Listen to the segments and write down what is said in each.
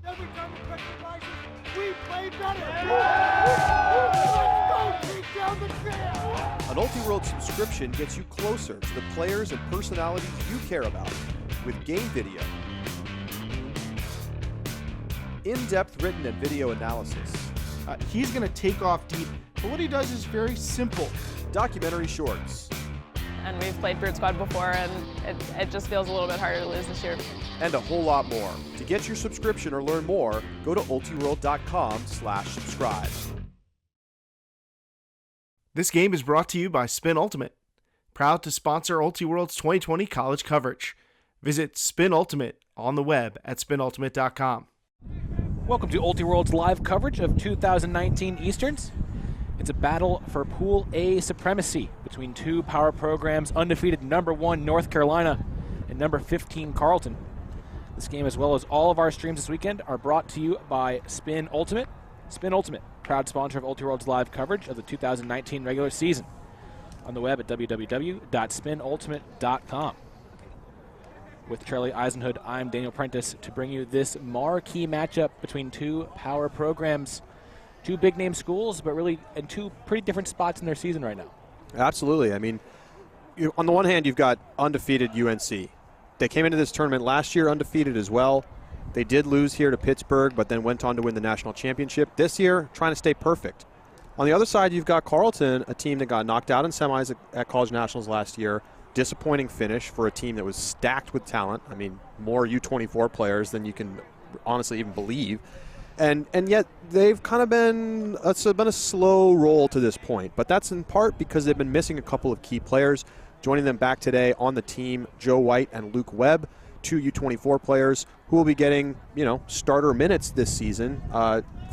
Every time we cut the prices, we play better. Let's go take down the champ. An Ultiworld subscription gets you closer to the players and personalities you care about with game video, in-depth written and video analysis, He's going to take off deep, but what he does is very simple. documentary shorts, And we've played Brute Squad before, and it just feels a little bit harder to lose this year. and a whole lot more. To get your subscription or learn more, go to ultiworld.com/subscribe. This game is brought to you by Spin Ultimate, proud to sponsor Ultiworld's 2020 college coverage. Visit Spin Ultimate on the web at spinultimate.com. Welcome to Ultiworld's live coverage of 2019 Easterns. It's a battle for Pool A supremacy between two power programs, undefeated number 1 North Carolina and number 15 Carleton. This game, as well as all of our streams this weekend, are brought to you by Spin Ultimate. Spin Ultimate, proud sponsor of Ultiworld's live coverage of the 2019 regular season. On the web at www.spinultimate.com. With Charlie Eisenhood, I'm Daniel Prentice to bring you this marquee matchup between two power programs, two big-name schools, but really in two pretty different spots in their season right now. Absolutely. I mean, on the one hand, you've got undefeated UNC. They came into this tournament last year undefeated as well. They did lose here to Pittsburgh, but then went on to win the national championship. This year, trying to stay perfect. On the other side, you've got Carleton, a team that got knocked out in semis at College Nationals last year. Disappointing finish for a team that was stacked with talent. I mean, more U24 players than you can honestly even believe. And yet they've kind of been, it's been a slow roll to this point. But that's in part because they've been missing a couple of key players. Joining them back today on the team, Joe White and Luke Webb, two U24 players who will be getting, starter minutes this season.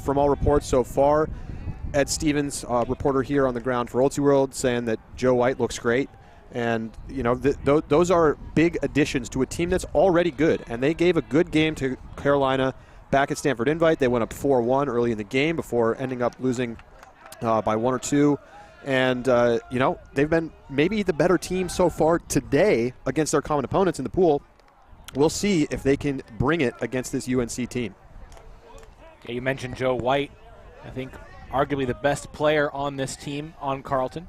From all reports so far, Ed Stevens, reporter here on the ground for Ultiworld, saying that Joe White looks great. And, those are big additions to a team that's already good. And they gave a good game to Carolina back at Stanford Invite. They went up 4-1 early in the game before ending up losing by 1 or 2. And, they've been maybe the better team so far today against their common opponents in the pool. We'll see if they can bring it against this UNC team. Yeah, you mentioned Joe White. I think arguably the best player on this team on Carleton.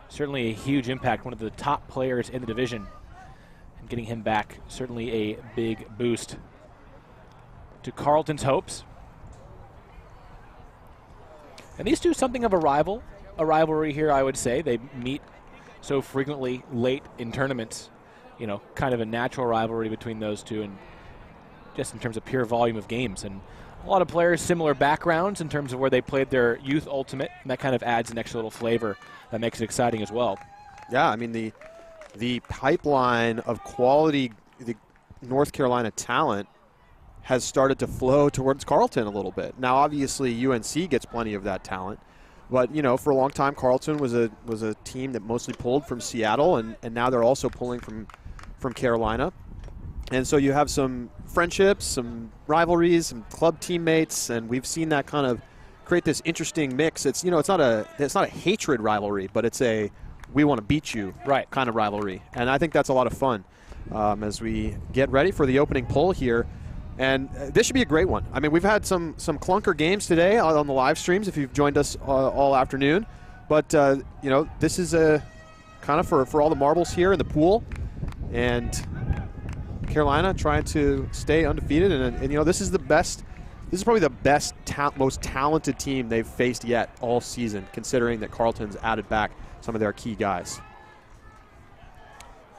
Certainly a huge impact, one of the top players in the division. And getting him back, certainly a big boost to Carleton's hopes. And these two, something of a rivalry here, I would say. They meet so frequently late in tournaments. Kind of a natural rivalry between those two, and just in terms of pure volume of games. And a lot of players, similar backgrounds in terms of where they played their youth ultimate, and that kind of adds an extra little flavor that makes it exciting as well. Yeah, I mean, the pipeline of quality, the North Carolina talent has started to flow towards Carleton a little bit. Now, obviously, UNC gets plenty of that talent. But, for a long time, Carleton was a team that mostly pulled from Seattle, and now they're also pulling from Carolina. And so you have some friendships, some rivalries, some club teammates, and we've seen that kind of create this interesting mix. It's it's not a hatred rivalry, but it's a we want to beat you kind of rivalry. And I think that's a lot of fun as we get ready for the opening pull here. And this should be a great one. I mean, we've had some clunker games today on the live streams if you've joined us all afternoon. But, this is a kind of for all the marbles here in the pool. And Carolina trying to stay undefeated. And this is probably the best, most talented team they've faced yet all season, considering that Carleton's added back some of their key guys.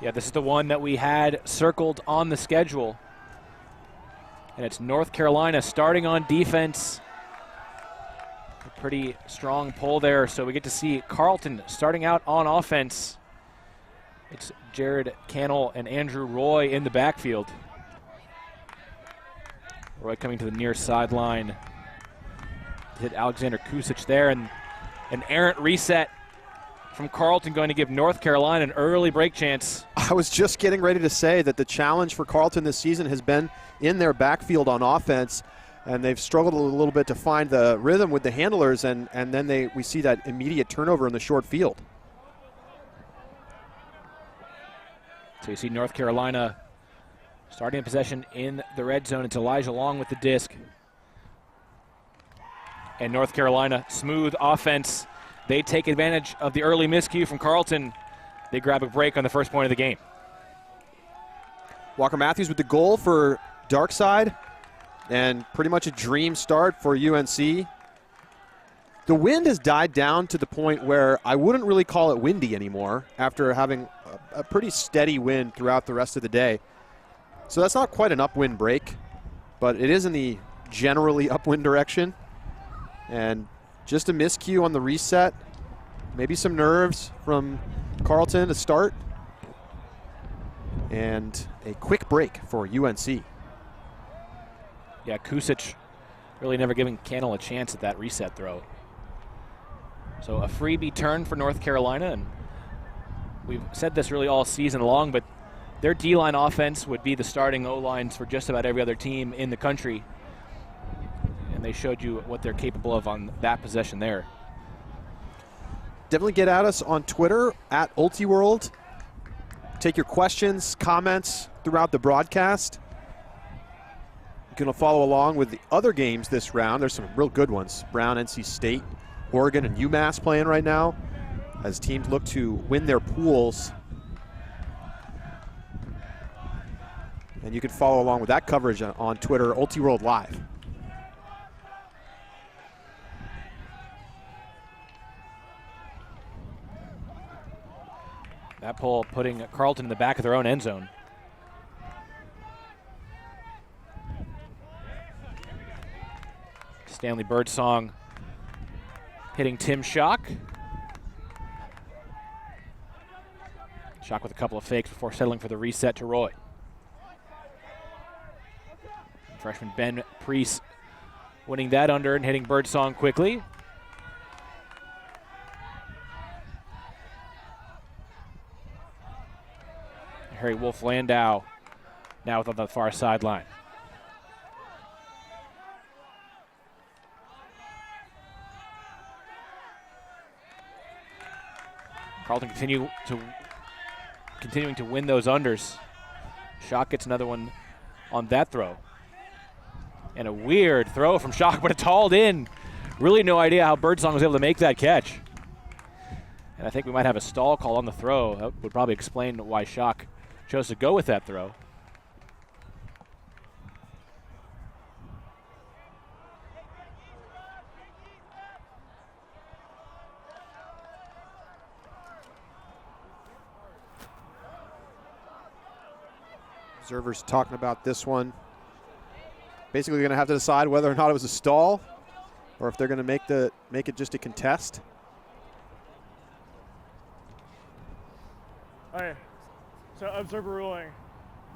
Yeah, this is the one that we had circled on the schedule. And it's North Carolina starting on defense. A pretty strong pull there, so we get to see Carleton starting out on offense. It's Jared Cannell and Andrew Roy in the backfield. Roy coming to the near sideline. Hit Alexander Kusic there, and an errant reset from Carleton going to give North Carolina an early break chance. I was just getting ready to say that the challenge for Carleton this season has been in their backfield on offense, and they've struggled a little bit to find the rhythm with the handlers, and then we see that immediate turnover in the short field. So you see North Carolina Starting possession in the red zone. It's Elijah Long with the disc. And North Carolina, smooth offense. They take advantage of the early miscue from Carleton. They grab a break on the first point of the game. Walker Matthews with the goal for Darkside, and pretty much a dream start for UNC. The wind has died down to the point where I wouldn't really call it windy anymore after having a pretty steady wind throughout the rest of the day. So that's not quite an upwind break, but it is in the generally upwind direction. And just a miscue on the reset. Maybe some nerves from Carleton to start. And a quick break for UNC. Yeah, Kusic really never giving Cannell a chance at that reset throw. So a freebie turn for North Carolina, and we've said this really all season long, but their D-line offense would be the starting O-lines for just about every other team in the country. And they showed you what they're capable of on that possession there. Definitely get at us on Twitter at UltiWorld. Take your questions, comments throughout the broadcast. You can follow along with the other games this round. There's some real good ones. Brown, NC State, Oregon, and UMass playing right now as teams look to win their pools. And you can follow along with that coverage on Twitter, UltiWorld Live. That pull putting Carleton in the back of their own end zone. Stanley Birdsong hitting Tim Schock. Schock with a couple of fakes before settling for the reset to Roy. Freshman Ben Priest winning that under and hitting Birdsong quickly. Harry Wolf Landau now on the far sideline. Carleton continuing to win those unders. Schock gets another one on that throw. And a weird throw from Schock, but it's hauled in. Really no idea how Birdsong was able to make that catch. And I think we might have a stall call on the throw. That would probably explain why Schock chose to go with that throw. Observers talking about this one. Basically going to have to decide whether or not it was a stall or if they're going to make it just a contest. Okay, so observer ruling,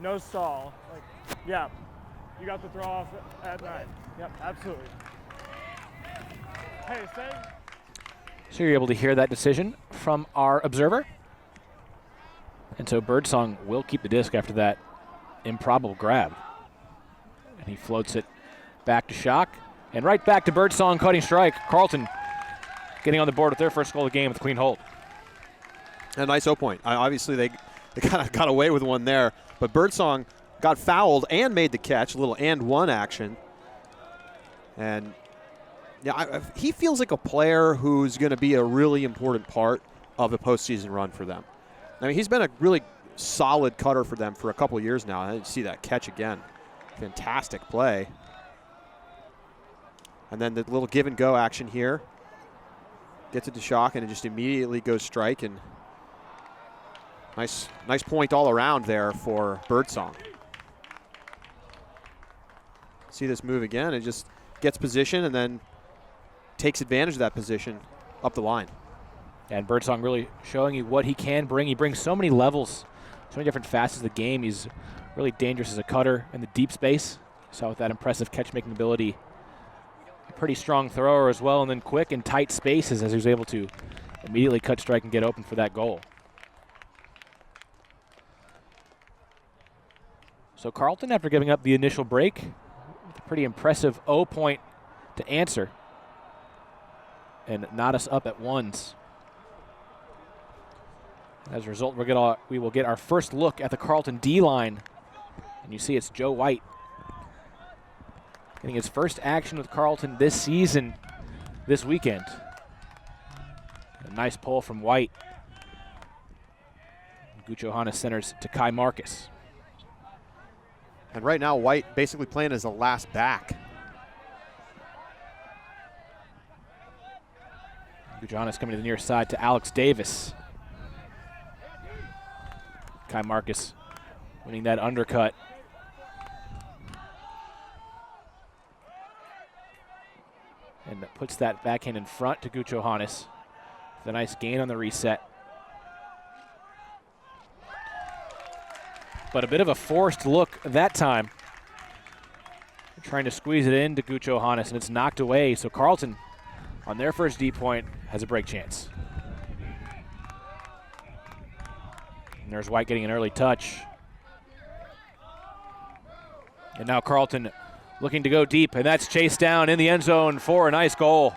no stall. Like, yeah, you got the throw off at 9. Yep, absolutely. Hey, stay. So you're able to hear that decision from our observer. And so Birdsong will keep the disc after that improbable grab. And he floats it back to Schock. And right back to Birdsong cutting strike. Carleton getting on the board with their first goal of the game with a clean hold. A nice O-point. Obviously, they kind of got away with one there. But Birdsong got fouled and made the catch. A little and one action. And yeah, he feels like a player who's going to be a really important part of the postseason run for them. I mean, he's been a really solid cutter for them for a couple years now. I didn't see that catch again. Fantastic play. And then the little give and go action here. Gets it to Schock and it just immediately goes strike. And nice point all around there for Birdsong. See this move again. It just gets position and then takes advantage of that position up the line. And Birdsong really showing you what he can bring. He brings so many levels, so many different facets of the game. He's really dangerous as a cutter in the deep space. Saw with that impressive catch-making ability. A pretty strong thrower as well, and then quick and tight spaces as he was able to immediately cut strike and get open for that goal. So Carleton, after giving up the initial break, with a pretty impressive O-point to answer and knot us up at ones. As a result, we will get our first look at the Carleton D-line And you see it's Joe White getting his first action with Carleton this season, this weekend. A nice pull from White. Gucci Johannes centers to Kai Marcus. And right now, White basically playing as the last back. Gucci Johannes coming to the near side to Alex Davis. Kai Marcus winning that undercut. And puts that backhand in front to Gucci Johannes. With a nice gain on the reset. But a bit of a forced look that time. Trying to squeeze it into Gucci Johannes, and it's knocked away. So Carleton, on their first D point, has a break chance. And there's White getting an early touch. And now Carleton looking to go deep, and that's chased down in the end zone for a nice goal.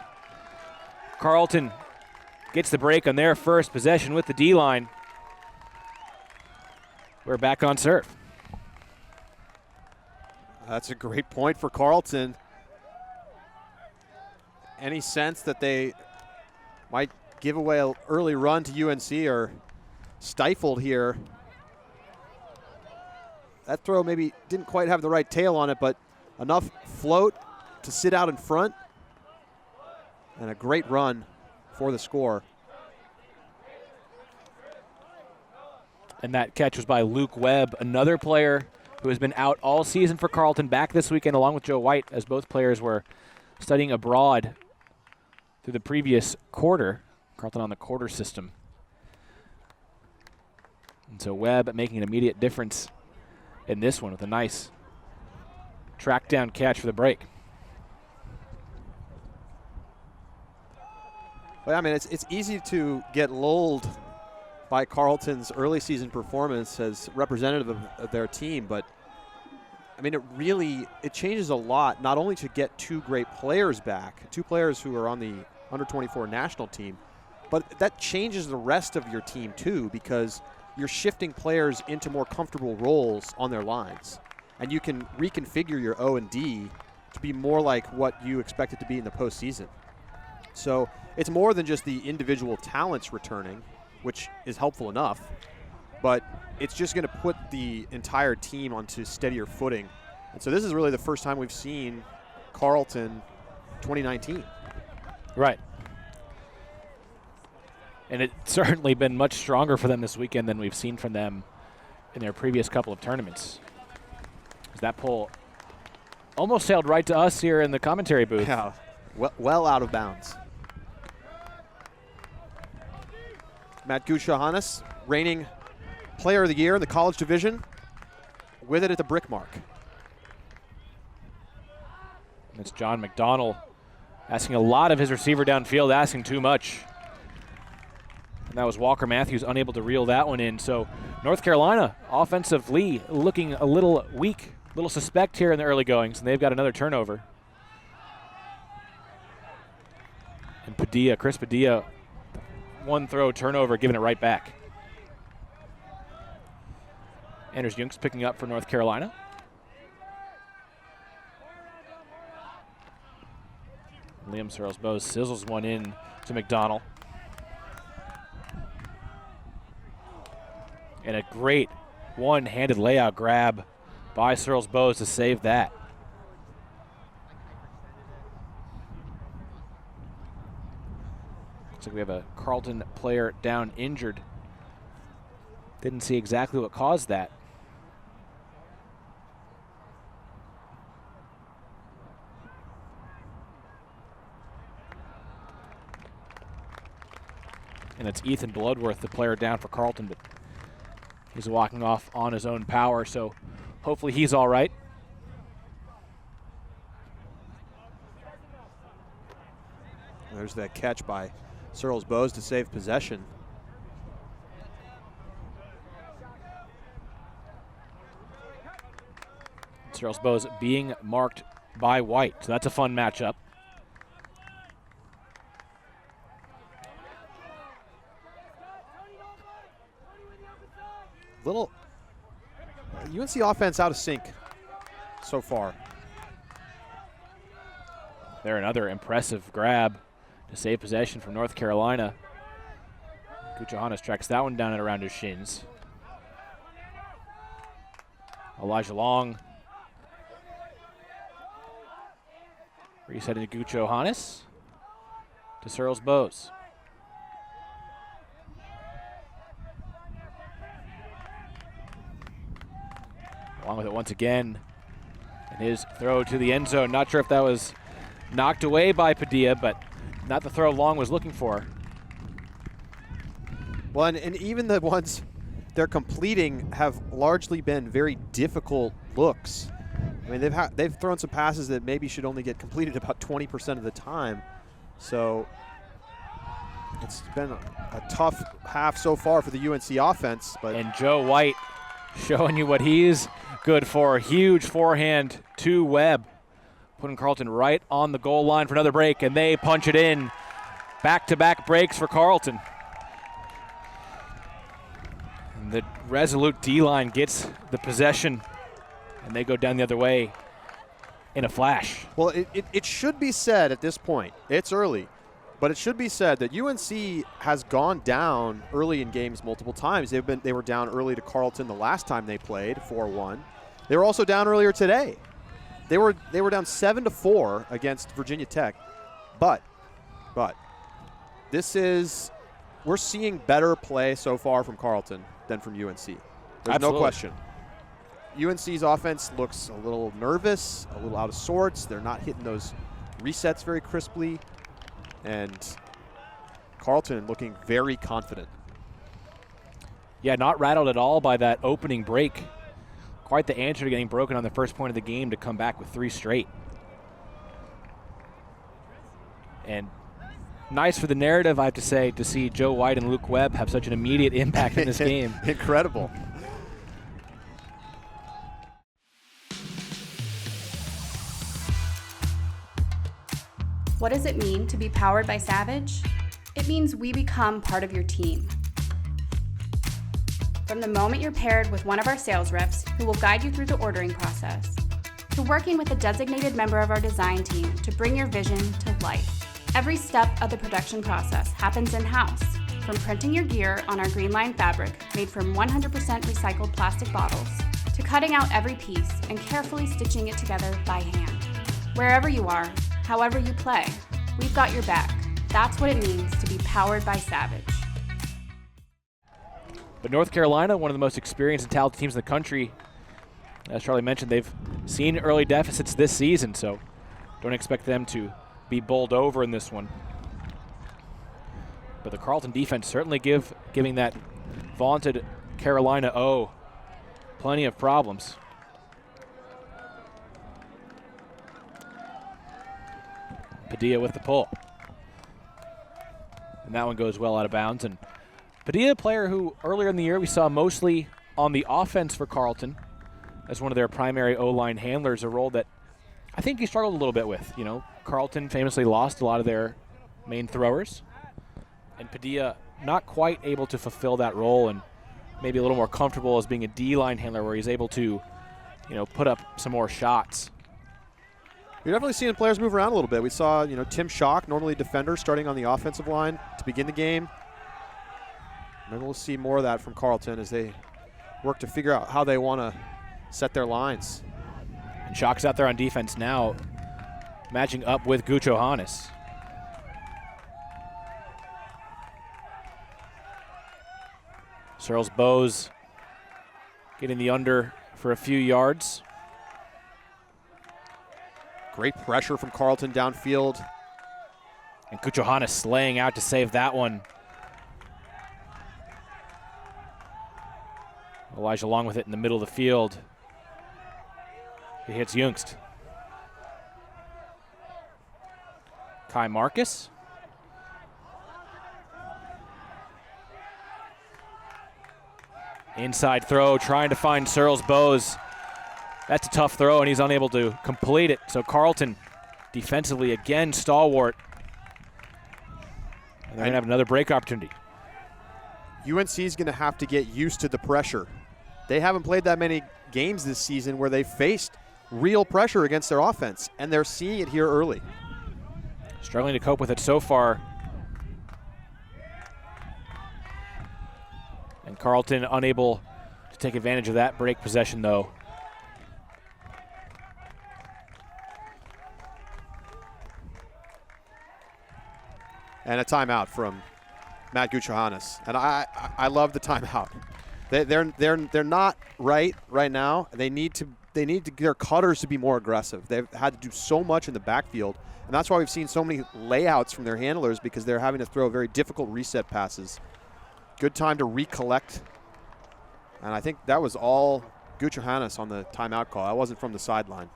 Carleton gets the break on their first possession with the D-line. We're back on serve. That's a great point for Carleton. Any sense that they might give away an early run to UNC or stifled here? That throw maybe didn't quite have the right tail on it, but enough float to sit out in front. And a great run for the score. And that catch was by Luke Webb, another player who has been out all season for Carleton, back this weekend along with Joe White, as both players were studying abroad through the previous quarter. Carleton on the quarter system. And so Webb making an immediate difference in this one with a nice track down catch for the break. Well, I mean, it's easy to get lulled by Carleton's early season performance as representative of their team, but I mean, it changes a lot, not only to get two great players back, two players who are on the under-24 national team, but that changes the rest of your team too, because you're shifting players into more comfortable roles on their lines, and you can reconfigure your O&D to be more like what you expect it to be in the postseason. So it's more than just the individual talents returning, which is helpful enough, but it's just going to put the entire team onto steadier footing. And so this is really the first time we've seen Carleton 2019. Right. And it's certainly been much stronger for them this weekend than we've seen from them in their previous couple of tournaments. As that pull almost sailed right to us here in the commentary booth. Yeah, well out of bounds. Matt Gucci Johannes, reigning player of the year in the college division, with it at the brick mark. It's John McDonald asking a lot of his receiver downfield, asking too much. And that was Walker Matthews unable to reel that one in. So North Carolina offensively looking a little weak, a little suspect here in the early goings, and they've got another turnover. And Chris Padilla, one throw turnover, giving it right back. Anders Young's picking up for North Carolina. Liam Searles-Bowes sizzles one in to McDonald. And a great one-handed layout grab by Searles-Bowes to save that. Looks like we have a Carleton player down injured. Didn't see exactly what caused that. And it's Ethan Bloodworth, the player down for Carleton, but he's walking off on his own power, so hopefully he's all right. There's that catch by Searles-Bowes to save possession. Searles-Bowes being marked by White, so that's a fun matchup. UNC offense out of sync so far. There, another impressive grab to save possession from North Carolina. Guchohannes tracks that one down at around his shins. Elijah Long resetting to Guchohannes to Searles Bowes. Along with it once again. And his throw to the end zone. Not sure if that was knocked away by Padilla, but not the throw Long was looking for. Well, and even the ones they're completing have largely been very difficult looks. I mean, they've thrown some passes that maybe should only get completed about 20% of the time. So it's been a tough half so far for the UNC offense. And Joe White showing you what he's good for. A huge forehand to Webb, putting Carleton right on the goal line for another break, and they punch it in. Back-to-back breaks for Carleton. And the resolute D-line gets the possession, and they go down the other way in a flash. Well, it should be said at this point, it's early, but it should be said that UNC has gone down early in games multiple times. They were down early to Carleton the last time they played, 4-1. They were also down earlier today. They were down 7-4 against Virginia Tech, but we're seeing better play so far from Carleton than from UNC. There's Absolutely. no question. UNC's offense looks a little nervous, a little out of sorts. They're not hitting those resets very crisply, and Carleton looking very confident. Yeah, not rattled at all by that opening break. Quite the answer to getting broken on the first point of the game to come back with 3 straight. And nice for the narrative, I have to say, to see Joe White and Luke Webb have such an immediate impact in this game. Incredible. What does it mean to be powered by Savage? It means we become part of your team. From the moment you're paired with one of our sales reps who will guide you through the ordering process, to working with a designated member of our design team to bring your vision to life. Every step of the production process happens in-house, from printing your gear on our Green Line fabric made from 100% recycled plastic bottles, to cutting out every piece and carefully stitching it together by hand. Wherever you are, however you play, we've got your back. That's what it means to be powered by Savage. But North Carolina, one of the most experienced and talented teams in the country, as Charlie mentioned, they've seen early deficits this season, so don't expect them to be bowled over in this one. But the Carleton defense certainly giving that vaunted Carolina O plenty of problems. Padilla with the pull. And that one goes well out of bounds. And Padilla, a player who earlier in the year we saw mostly on the offense for Carleton as one of their primary O-line handlers, a role that I think he struggled a little bit with. You know, Carleton famously lost a lot of their main throwers, and Padilla not quite able to fulfill that role and maybe a little more comfortable as being a D-line handler where he's able to, you know, put up some more shots. You're definitely seeing players move around a little bit. We saw, you know, Tim Schock, normally defender, starting on the offensive line to begin the game. Maybe we'll see more of that from Carleton as they work to figure out how they want to set their lines. And Schock's out there on defense now, matching up with Guchohannes. Searles Bowes getting the under for a few yards. Great pressure from Carleton downfield. And Guchohannes slaying out to save that one. Elijah Long with it in the middle of the field. He hits Jungst. Kai Marcus. Inside throw, trying to find Searles Bowes. That's a tough throw, and he's unable to complete it. So Carleton defensively again stalwart. And they're going to have another break opportunity. UNC is going to have to get used to the pressure they haven't played that many games this season where they faced real pressure against their offense, and they're seeing it here early. Struggling to cope with it so far. And Carleton unable to take advantage of that break possession, though. And a timeout from Matt Guchahannes. And I love the timeout. They're not right now. They need their cutters to be more aggressive. They've had to do so much in the backfield, and that's why we've seen so many layouts from their handlers, because they're having to throw very difficult reset passes. Good time to recollect. And I think that was all Guchahannes on the timeout call. That wasn't from the sideline.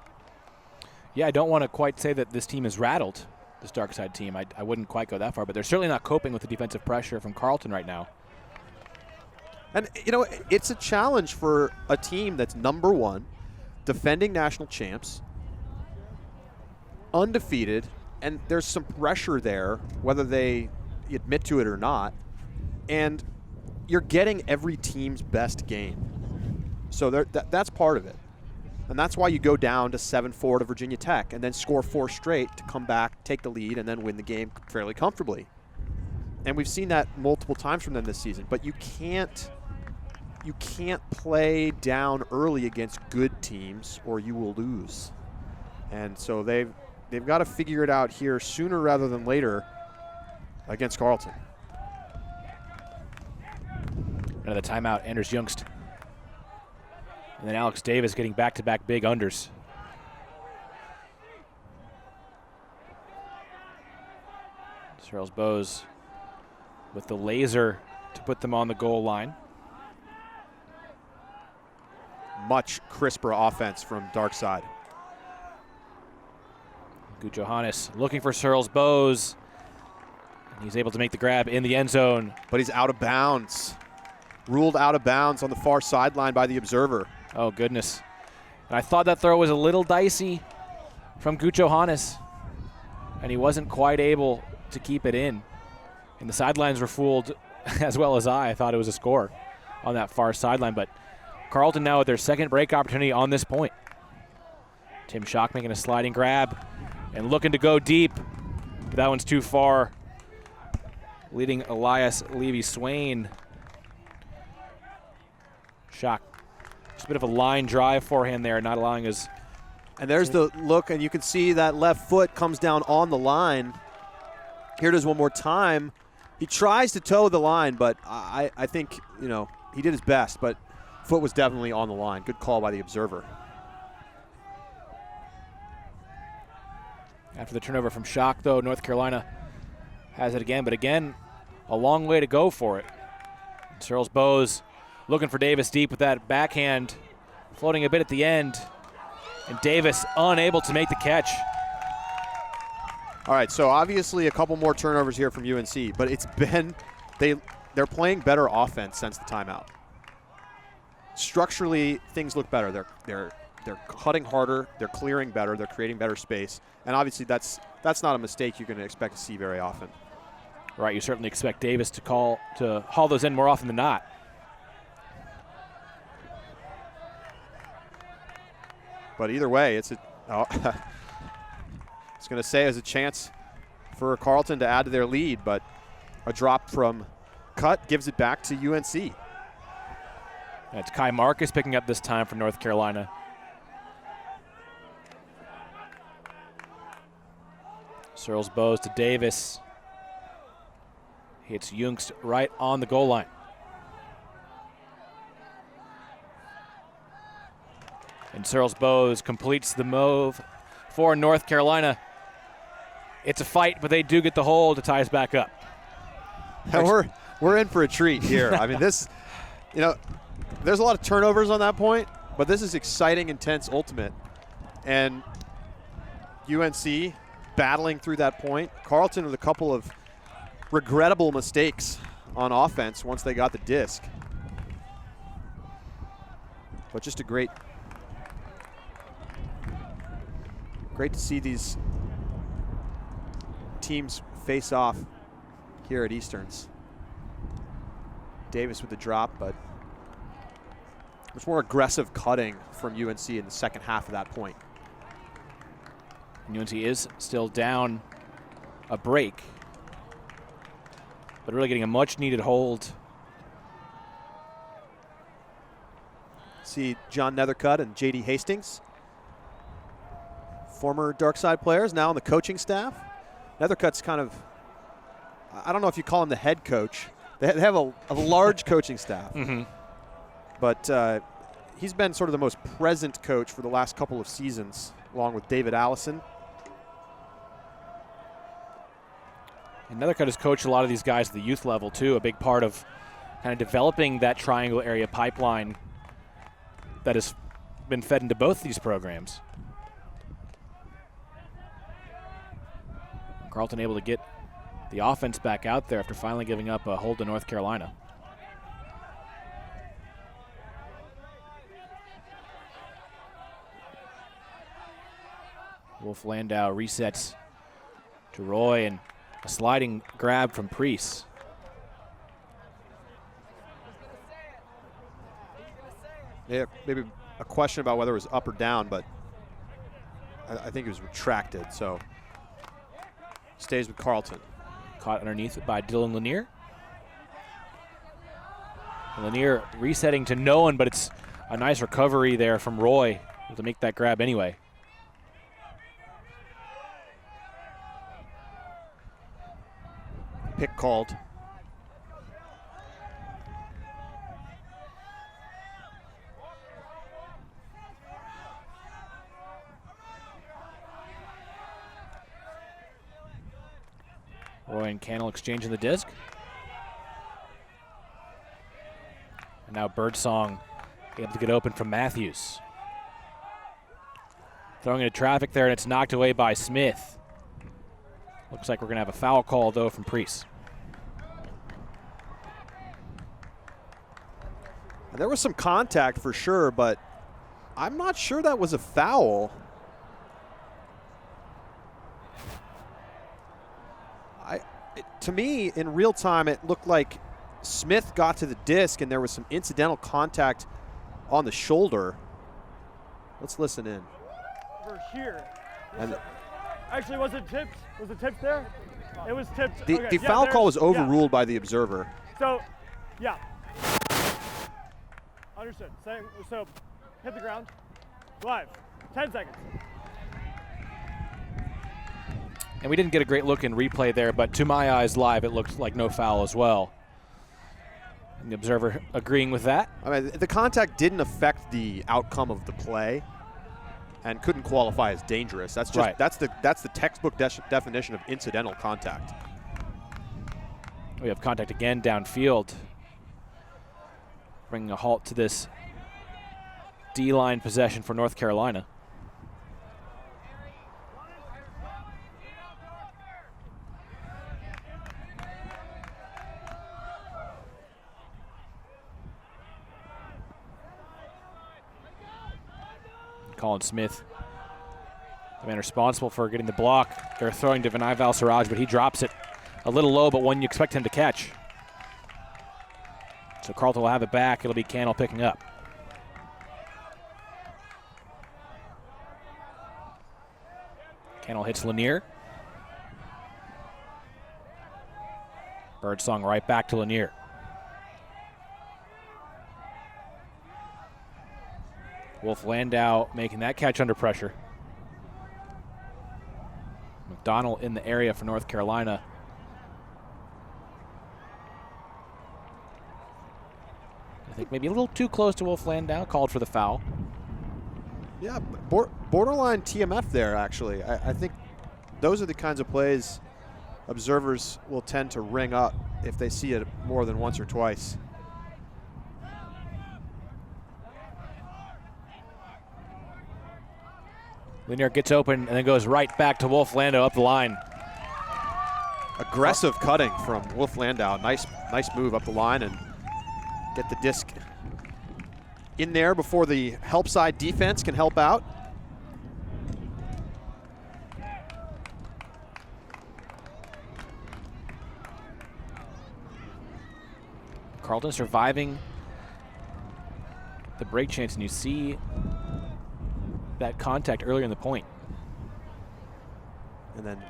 Yeah, I don't want to quite say that this team is rattled, this dark side team. I wouldn't quite go that far, but they're certainly not coping with the defensive pressure from Carleton right now. And, you know, it's a challenge for a team that's number one, defending national champs, undefeated, and there's some pressure there, whether they admit to it or not. And you're getting every team's best game. So that's part of it. And that's why you go down to 7-4 to Virginia Tech and then score 4 straight to come back, take the lead, and then win the game fairly comfortably. And we've seen that multiple times from them this season. But you can't play down early against good teams or you will lose. And so they've got to figure it out here sooner rather than later against Carleton. Another timeout, Anders Youngst. And then Alex Davis getting back-to-back big unders. Charles Bowes with the laser to put them on the goal line. Much crisper offense from dark side. Guchahannes looking for Charles Bowes. He's able to make the grab in the end zone. But he's out of bounds. Ruled out of bounds on the far sideline by the observer. Oh, goodness. And I thought that throw was a little dicey from Guchahannes, and he wasn't quite able to keep it in. And the sidelines were fooled as well as I. I thought it was a score on that far sideline, but Carleton now with their second break opportunity on this point. Tim Schock making a sliding grab and looking to go deep. But that one's too far. Leading Elias Levy-Swain. Schock, just a bit of a line drive forehand there, not allowing his. And there's the look, and you can see that left foot comes down on the line. Here it is one more time. He tries to toe the line, but I think, you know, he did his best, but foot was definitely on the line. Good call by the observer. After the turnover from Schock, though, North Carolina has it again, but again, a long way to go for it. Charles Bowes looking for Davis deep with that backhand, floating a bit at the end, and Davis unable to make the catch. All right, so obviously a couple more turnovers here from UNC, but it's been they're playing better offense since the timeout. Structurally, things look better. They're cutting harder, they're clearing better, they're creating better space, and obviously that's not a mistake you're going to expect to see very often. Right, you certainly expect Davis to haul those in more often than not. But either way, it's going to say as a chance for Carleton to add to their lead, but a drop from Cut gives it back to UNC. It's Kai Marcus picking up this time for North Carolina. Searles Bowes to Davis. Hits Youngst right on the goal line. And Searles Bowes completes the move for North Carolina. It's a fight, but they do get the hold to tie us back up. And we're in for a treat here. I mean, this, you know, there's a lot of turnovers on that point, but this is exciting, intense ultimate. And UNC battling through that point. Carleton with a couple of regrettable mistakes on offense once they got the disc. But just a great to see these teams face off here at Easterns. Davis with the drop, but Much more aggressive cutting from UNC in the second half of that point. And UNC is still down a break, but really getting a much-needed hold. See John Nethercutt and J.D. Hastings, former dark side players, now on the coaching staff. Nethercutt's kind of, I don't know if you call him the head coach. They have a large coaching staff. But he's been sort of the most present coach for the last couple of seasons, along with David Allison. And Nethercutt has coached a lot of these guys at the youth level, too, a big part of kind of developing that triangle area pipeline that has been fed into both these programs. Carleton able to get the offense back out there after finally giving up a hold to North Carolina. Wolf Landau resets to Roy, and a sliding grab from Priest. Yeah, maybe a question about whether it was up or down, but I think it was retracted, so stays with Carleton. Caught underneath by Dylan Lanier. Lanier resetting to no one, but it's a nice recovery there from Roy to make that grab anyway. Pick called. Roy and Cannell exchanging the disc. And now Birdsong able to get open from Matthews. Throwing into traffic there, and it's knocked away by Smith. Looks like we're going to have a foul call, though, from Priest. There was some contact for sure, but I'm not sure that was a foul. To me, in real time, it looked like Smith got to the disc and there was some incidental contact on the shoulder. Let's listen in. Over here. And Actually, was it tipped? Was it tipped there? It was tipped. the Okay, foul call was yeah. overruled by the observer. So, yeah. Understood. So, hit the ground. Live. 10 seconds. And we didn't get a great look in replay there, but to my eyes live, it looked like no foul as well. And the observer agreeing with that. I mean, the contact didn't affect the outcome of the play and couldn't qualify as dangerous. That's just right. that's the textbook definition of incidental contact. We have contact again downfield, bringing a halt to this D-line possession for North Carolina. Colin Smith, the man responsible for getting the block. They're throwing to Vinay Valsaraj, but he drops it a little low, but one you expect him to catch. So Carleton will have it back. It'll be Cannell picking up. Cannell hits Lanier. Birdsong right back to Lanier. Wolf Landau making that catch under pressure. McDonald in the area for North Carolina. I think maybe a little too close to Wolf Landau, called for the foul. Yeah, borderline TMF there, actually. I think those are the kinds of plays observers will tend to ring up if they see it more than once or twice. Lanier gets open and then goes right back to Wolf Landau up the line. Aggressive cutting from Wolf Landau. Nice move up the line and get the disc in there before the help side defense can help out. Carleton surviving the break chance, and you see that contact earlier in the point. And then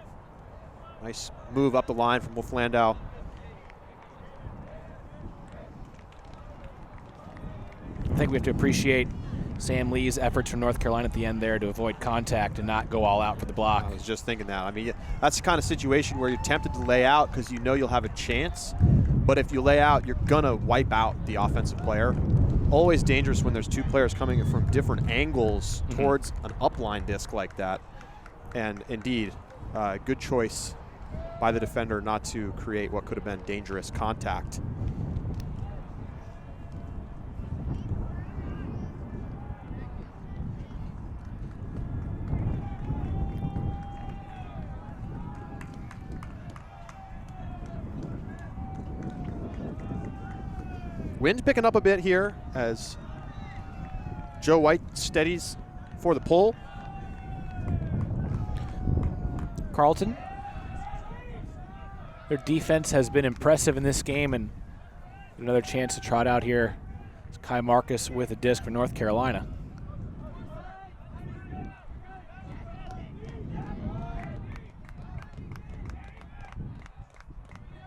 nice move up the line from Wolf Landau. I think we have to appreciate Sam Lee's efforts from North Carolina at the end there to avoid contact and not go all out for the block. I was just thinking that. I mean, that's the kind of situation where you're tempted to lay out because you know you'll have a chance. But if you lay out, you're going to wipe out the offensive player. Always dangerous when there's two players coming from different angles towards an upline disc like that. And indeed, good choice by the defender not to create what could have been dangerous contact. Wind's picking up a bit here as Joe White steadies for the pull. Carleton, their defense has been impressive in this game, and another chance to trot out here. It's Kai Marcus with a disc for North Carolina.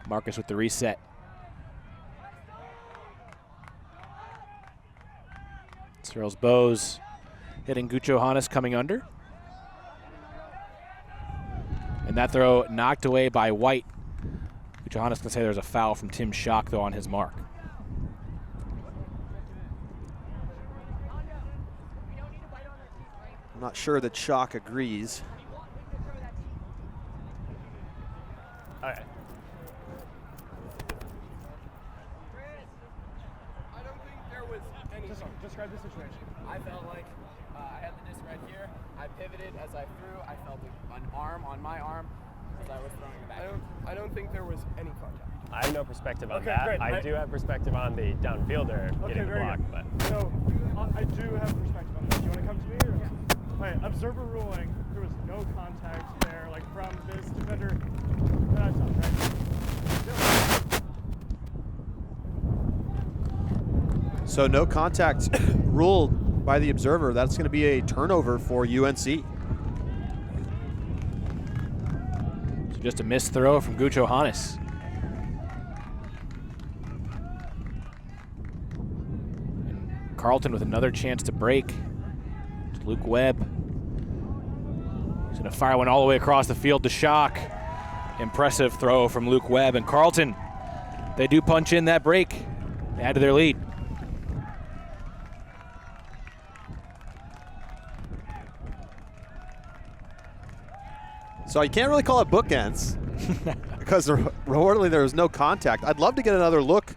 Marcus with the reset. Cyril's Bose hitting Gucho Hannes coming under. And that throw knocked away by White. Gucho Hannes can say there's a foul from Tim Schock, though, on his mark. I'm not sure that Schock agrees. Okay. Describe the situation. I felt like I had the disc right here. I pivoted as I threw. I felt an arm on my arm as I was throwing it back. I don't think there was any contact. I have no perspective on Okay, that. great. I do have perspective on the downfielder getting the very block, good. but So I do have perspective on this. Do you want to come to me? Or? Yeah. All right, observer ruling, there was no contact there, like from this defender. That's up, right? So no contact ruled by the observer. That's going to be a turnover for UNC. So just a missed throw from Gucho Hannes. And Carleton with another chance to break. It's Luke Webb. He's going to fire one all the way across the field to Schock. Impressive throw from Luke Webb. And Carleton, they do punch in that break. They add to their lead. So you can't really call it bookends because reportedly there was no contact. I'd love to get another look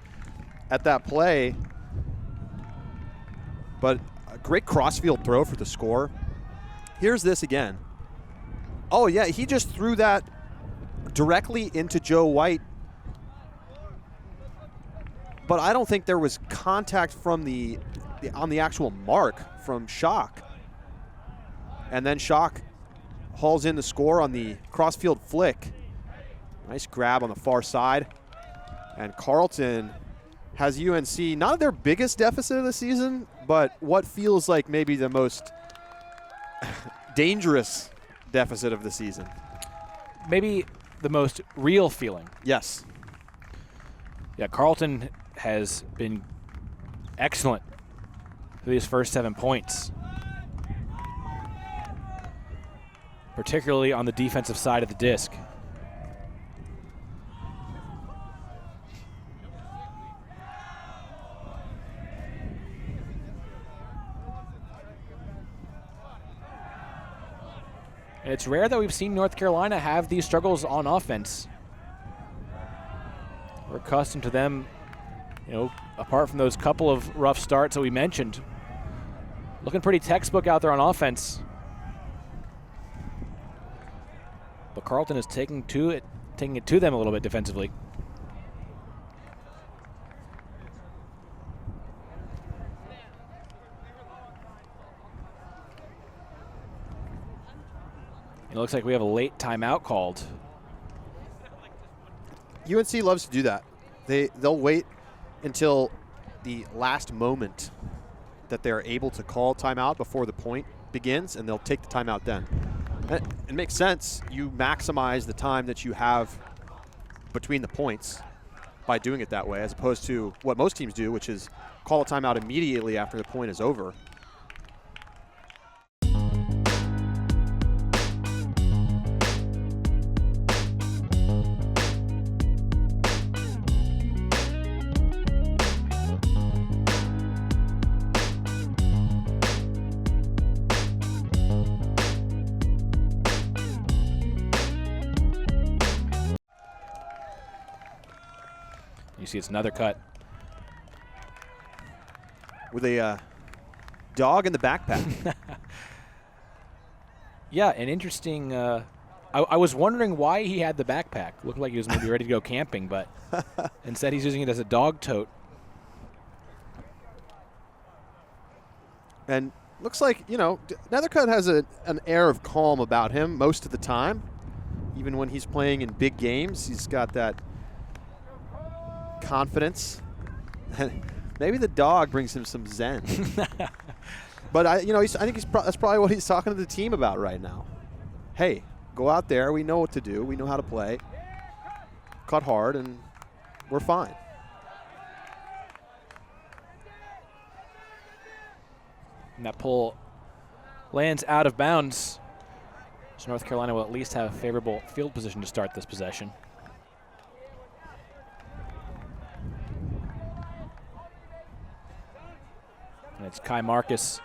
at that play, but a great crossfield throw for the score. Here's this again. Oh yeah, he just threw that directly into Joe White, but I don't think there was contact from on the actual mark from Schock. And then Schock hauls in the score on the crossfield flick. Nice grab on the far side. And Carleton has UNC, not their biggest deficit of the season, but what feels like maybe the most dangerous deficit of the season. Maybe the most real feeling. Yes. Yeah, Carleton has been excellent for these first 7 points, particularly on the defensive side of the disc. And it's rare that we've seen North Carolina have these struggles on offense. We're accustomed to them, apart from those couple of rough starts that we mentioned, looking pretty textbook out there on offense. But Carleton is taking it to them a little bit defensively. It looks like we have a late timeout called. UNC loves to do that. They'll wait until the last moment that they're able to call timeout before the point begins, and they'll take the timeout then. It makes sense. You maximize the time that you have between the points by doing it that way, as opposed to what most teams do, which is call a timeout immediately after the point is over. You see it's another cut. With a dog in the backpack. Yeah, an interesting. I was wondering why he had the backpack. Looked like he was maybe ready to go camping, but instead he's using it as a dog tote. And looks like, you know, Nethercutt has an air of calm about him most of the time. Even when he's playing in big games, he's got that confidence. Maybe the dog brings him some zen. But I think that's probably what he's talking to the team about right now. Hey, go out there. We know what to do. We know how to play. Cut hard, and we're fine. And that pull lands out of bounds. So North Carolina will at least have a favorable field position to start this possession. And it's Kai Marcus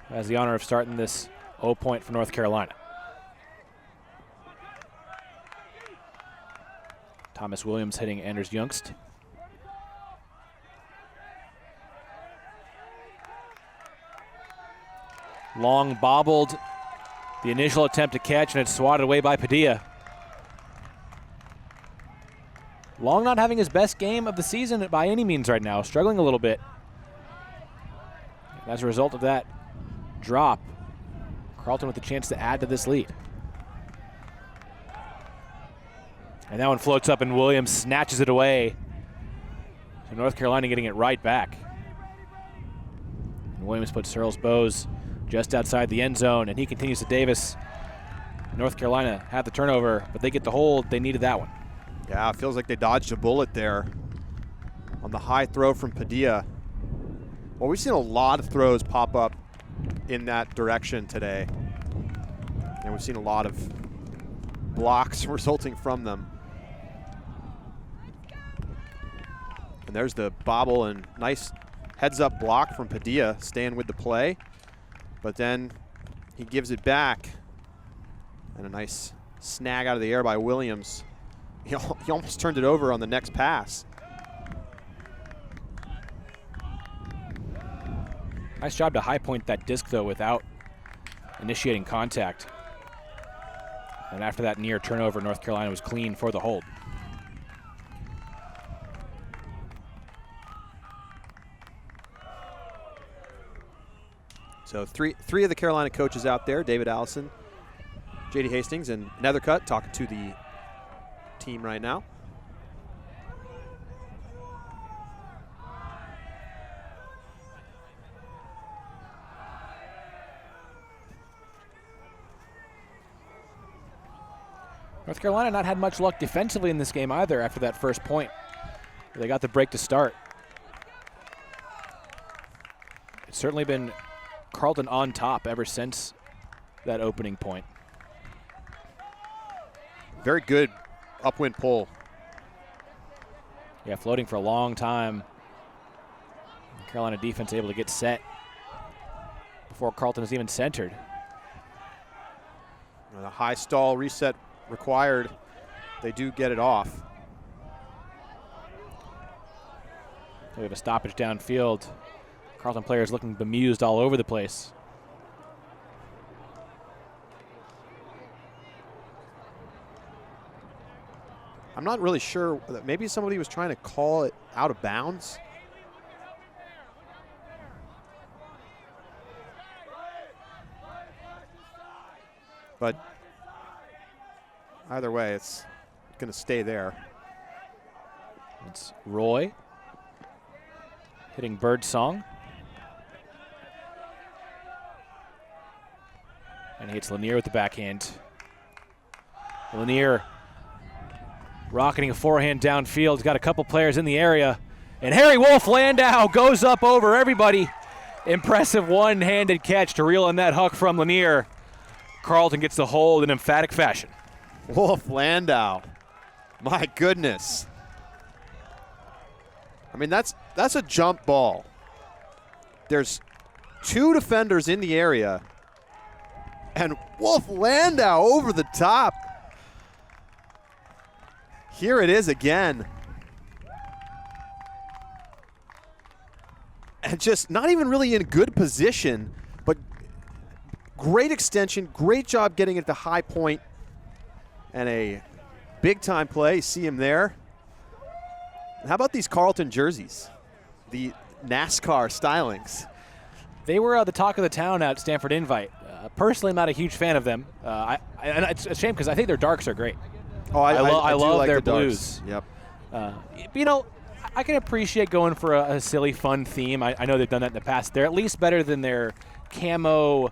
who has the honor of starting this 0 point for North Carolina. Thomas Williams hitting Anders Youngst. Long bobbled. The initial attempt to catch, and it's swatted away by Padilla. Long not having his best game of the season by any means right now, struggling a little bit. And as a result of that drop, Carleton with the chance to add to this lead. And that one floats up, and Williams snatches it away. So North Carolina getting it right back. And Williams puts Searles Bowes just outside the end zone, and he continues to Davis. North Carolina had the turnover, but they get the hold. They needed that one. Yeah, it feels like they dodged a bullet there on the high throw from Padilla. Well, we've seen a lot of throws pop up in that direction today, and we've seen a lot of blocks resulting from them. And there's the bobble and nice heads-up block from Padilla, staying with the play. But then he gives it back, and a nice snag out of the air by Williams. He almost turned it over on the next pass. Nice job to high point that disc, though, without initiating contact. And after that near turnover, North Carolina was clean for the hold. So three of the Carolina coaches out there, David Allison, J.D. Hastings, and Nethercutt talking to the team right now. North Carolina not had much luck defensively in this game either after that first point. They got the break to start. It's certainly been Carleton on top ever since that opening point. Very good upwind pull. Yeah, floating for a long time. Carolina defense able to get set before Carleton is even centered. And a high stall reset required. They do get it off. We have a stoppage downfield. Carleton players looking bemused all over the place. I'm not really sure. Maybe somebody was trying to call it out of bounds. But either way, it's going to stay there. It's Roy hitting Birdsong. And he hits Lanier with the backhand. Lanier rocketing a forehand downfield. He's got a couple players in the area. And Harry Wolf Landau goes up over everybody. Impressive one-handed catch to reel in that huck from Lanier. Carleton gets the hold in emphatic fashion. Wolf Landau. My goodness. I mean, that's a jump ball. There's 2 defenders in the area. And Wolf Landau over the top. Here it is again. And just not even really in good position, but great extension, great job getting it to high point, and a big-time play. See him there. And how about these Carleton jerseys? The NASCAR stylings. They were the talk of the town at Stanford Invite. Personally, I'm not a huge fan of them. And it's a shame because I think their darks are great. Oh, I love like their the darks. blues. Yep. You know, I can appreciate going for a silly, fun theme. I know they've done that in the past. They're at least better than their camo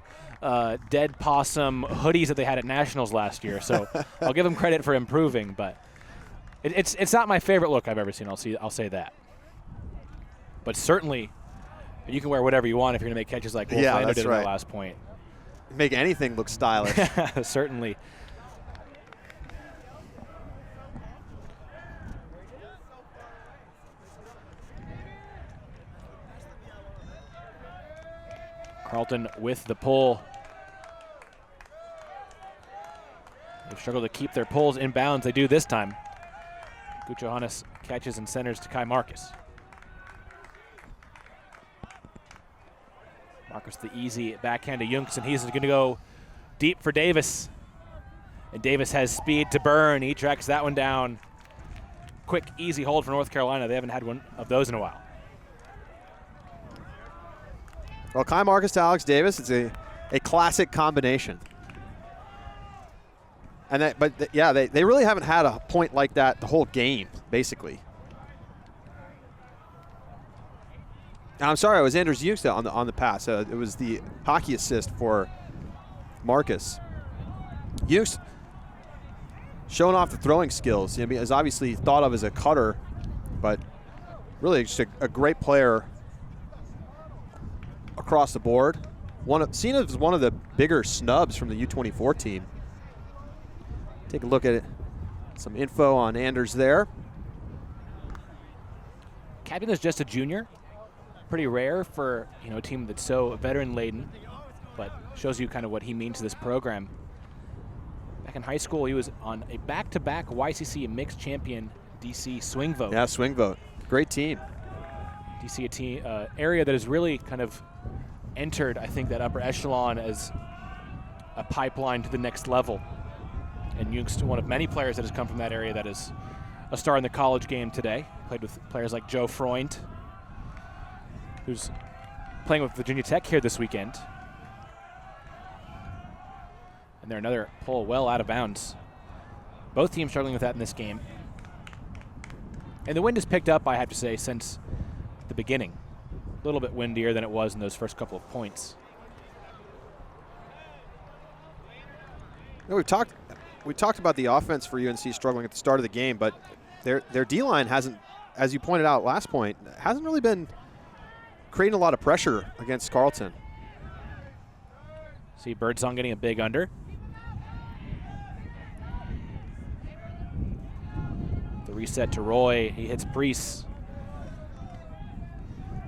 dead possum hoodies that they had at Nationals last year. So I'll give them credit for improving, but it's not my favorite look I've ever seen. I'll say that. But certainly, you can wear whatever you want if you're going to make catches like Wolf Landau did at the last point. Make anything look stylish. Certainly. Carleton with the pull. They've struggled to keep their pulls in bounds. They do this time. Guchohannes catches and centers to Kai Marcus. Marcus the easy backhand to Junks, and he's going to go deep for Davis. And Davis has speed to burn. He tracks that one down. Quick, easy hold for North Carolina. They haven't had one of those in a while. Well, Kai Marcus to Alex Davis, it's a classic combination. And they really haven't had a point like that the whole game, basically. Now, I'm sorry, it was Anders Junks on the pass. It was the hockey assist for Marcus. Junks showing off the throwing skills. I mean, is obviously thought of as a cutter, but really just a great player across the board. Seen as one of the bigger snubs from the U24 team. Take a look at it. Some info on Anders there. Captain is just a junior. Pretty rare for a team that's so veteran laden, but shows you kind of what he means to this program. Back in high school, he was on a back-to-back YCC mixed champion DC swing vote. Yeah, swing vote. Great team. DC a team area that has really kind of entered, I think, that upper echelon as a pipeline to the next level. And Junks, one of many players that has come from that area that is a star in the college game today. Played with players like Joe Freund, who's playing with Virginia Tech here this weekend. And they're another pull well out of bounds. Both teams struggling with that in this game. And the wind has picked up, I have to say, since the beginning. A little bit windier than it was in those first couple of points. We talked about the offense for UNC struggling at the start of the game, but their D-line hasn't, as you pointed out last point, hasn't really been creating a lot of pressure against Carleton. See Birdsong getting a big under. The reset to Roy. He hits Priest.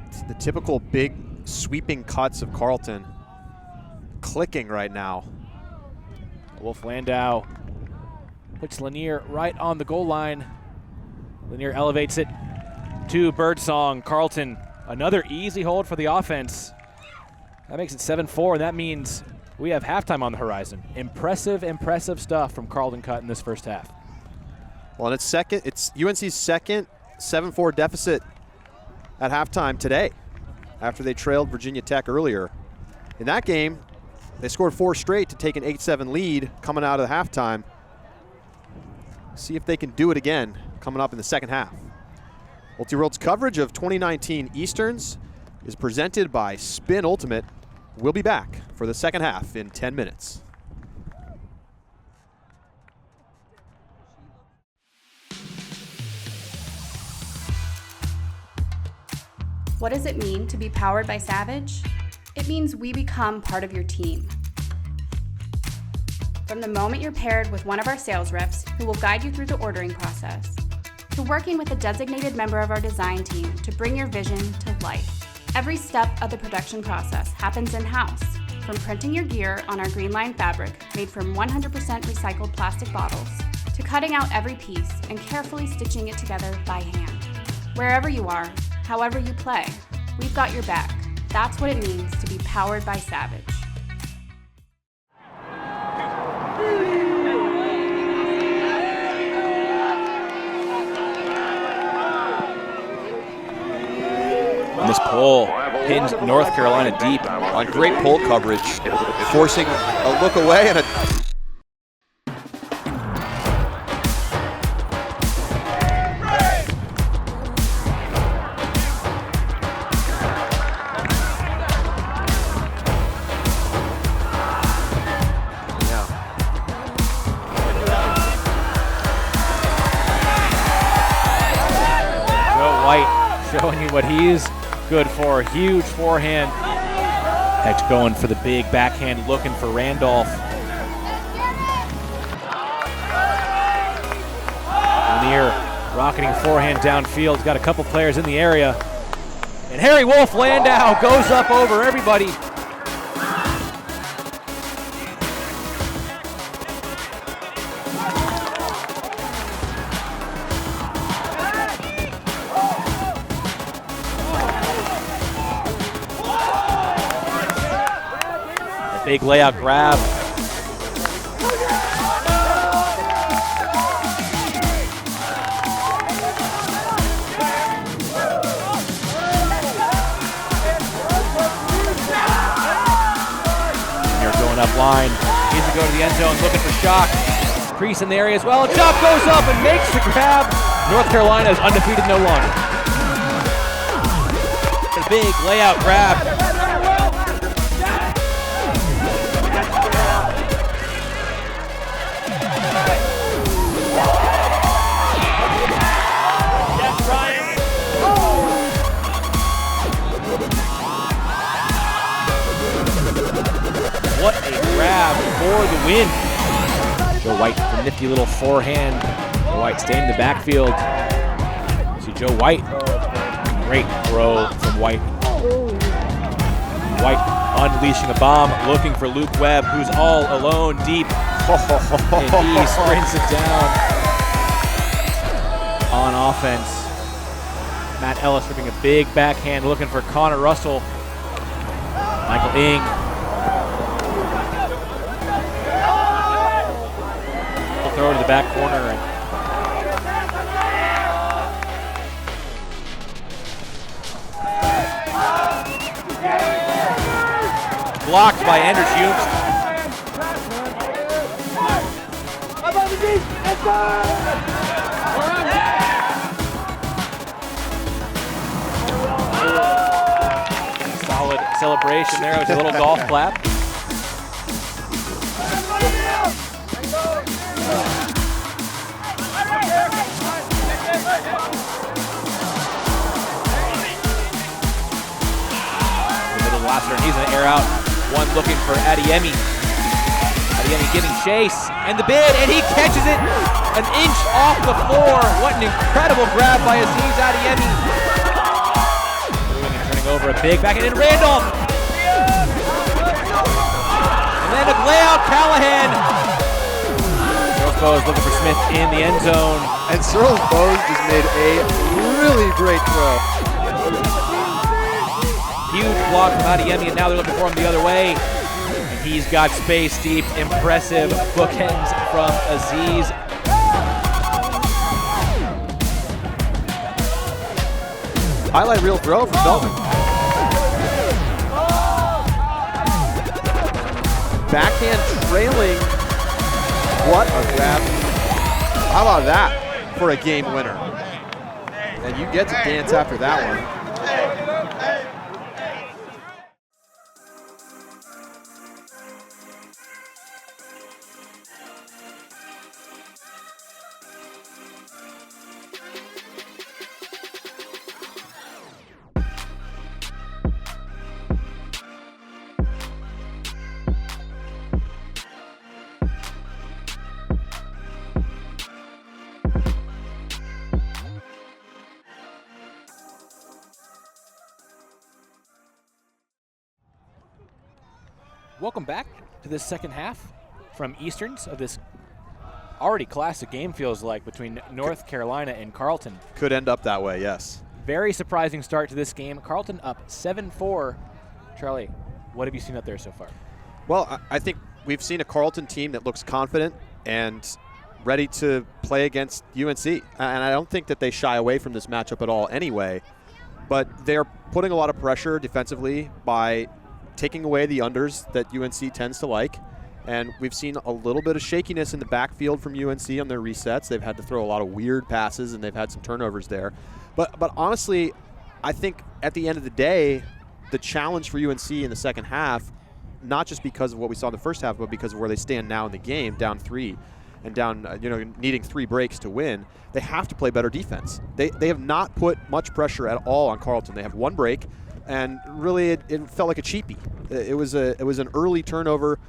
It's the typical big sweeping cuts of Carleton clicking right now. Wolf Landau puts Lanier right on the goal line. Lanier elevates it to Birdsong. Carleton, another easy hold for the offense. That makes it 7-4, and that means we have halftime on the horizon. Impressive, impressive stuff from Carleton Cut in this first half. Well, and it's UNC's second 7-4 deficit at halftime today after they trailed Virginia Tech earlier. In that game, they scored 4 straight to take an 8-7 lead coming out of the halftime. See if they can do it again coming up in the second half. Ultiworld's coverage of 2019 Easterns is presented by Spin Ultimate. We'll be back for the second half in 10 minutes. What does it mean to be powered by Savage? It means we become part of your team. From the moment you're paired with one of our sales reps who will guide you through the ordering process, to working with a designated member of our design team to bring your vision to life. Every step of the production process happens in-house, from printing your gear on our green line fabric made from 100% recycled plastic bottles, to cutting out every piece and carefully stitching it together by hand. Wherever you are, however you play, we've got your back. That's what it means to be powered by Savage. This pole pins North Carolina deep. On great pole coverage, forcing a look away and a Joe White showing you what he's good for. Huge forehand. Heck's going for the big backhand, looking for Randolph. Lanier rocketing forehand downfield. He's got a couple players in the area. And Harry Wolf Landau goes up over everybody. Big layout grab. You're going up line. Needs to go to the end zone, looking for Shock. Crease in the area as well. Shock goes up and makes the grab. North Carolina is undefeated no longer. A big layout grab. What a grab for the win. Joe White, the nifty little forehand. Joe White staying in the backfield. See Joe White. Great throw from White. White unleashing a bomb, looking for Luke Webb, who's all alone deep. And he sprints it down on offense. Matt Ellis ripping a big backhand, looking for Connor Russell. Michael Ing. Throw to the back corner. And blocked by Anders Humes. Solid celebration there. It was a little golf clap. And he's going to air out. One looking for Adiemi. Adiemi giving chase. And the bid, and he catches it an inch off the floor. What an incredible grab by Aziz Adiemi. Moving and turning over a big backhand. And Randolph. And then a layout, Callahan. Searles Bowes looking for Smith in the end zone. And Searles Bowes just made a really great throw. Huge block from Adiemi, and now they're looking for him the other way. And he's got space deep. Impressive bookends from Aziz. Highlight reel throw from Feldman. Backhand trailing. What a grab. How about that for a game winner? And you get to dance after that one. Welcome back to this second half from Easterns of this already classic game, feels like, between North Carolina and Carleton. Could end up that way, yes. Very surprising start to this game. Carleton up 7-4. Charlie, what have you seen out there so far? Well, I think we've seen a Carleton team that looks confident and ready to play against UNC. And I don't think that they shy away from this matchup at all anyway. But they're putting a lot of pressure defensively by taking away the unders that UNC tends to like. And we've seen a little bit of shakiness in the backfield from UNC on their resets. They've had to throw a lot of weird passes, and they've had some turnovers there. But honestly, I think at the end of the day, the challenge for UNC in the second half, not just because of what we saw in the first half, but because of where they stand now in the game, down 3 and down, needing 3 breaks to win, they have to play better defense. They have not put much pressure at all on Carleton. They have 1 break, and really it felt like a cheapie. It was an early turnover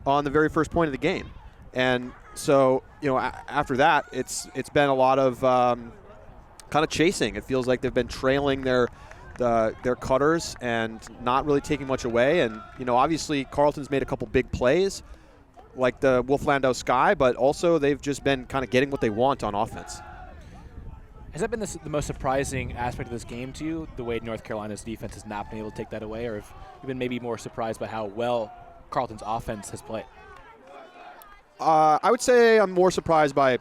on the very first point of the game, and so after that, it's been a lot of kind of chasing. It feels like they've been trailing their cutters and not really taking much away. And obviously Carleton's made a couple big plays, like the Wolf Landau Sky, but also they've just been kind of getting what they want on offense. Has that been the most surprising aspect of this game to you, the way North Carolina's defense has not been able to take that away, or have you been maybe more surprised by how well Carleton's offense has played? I would say I'm more surprised by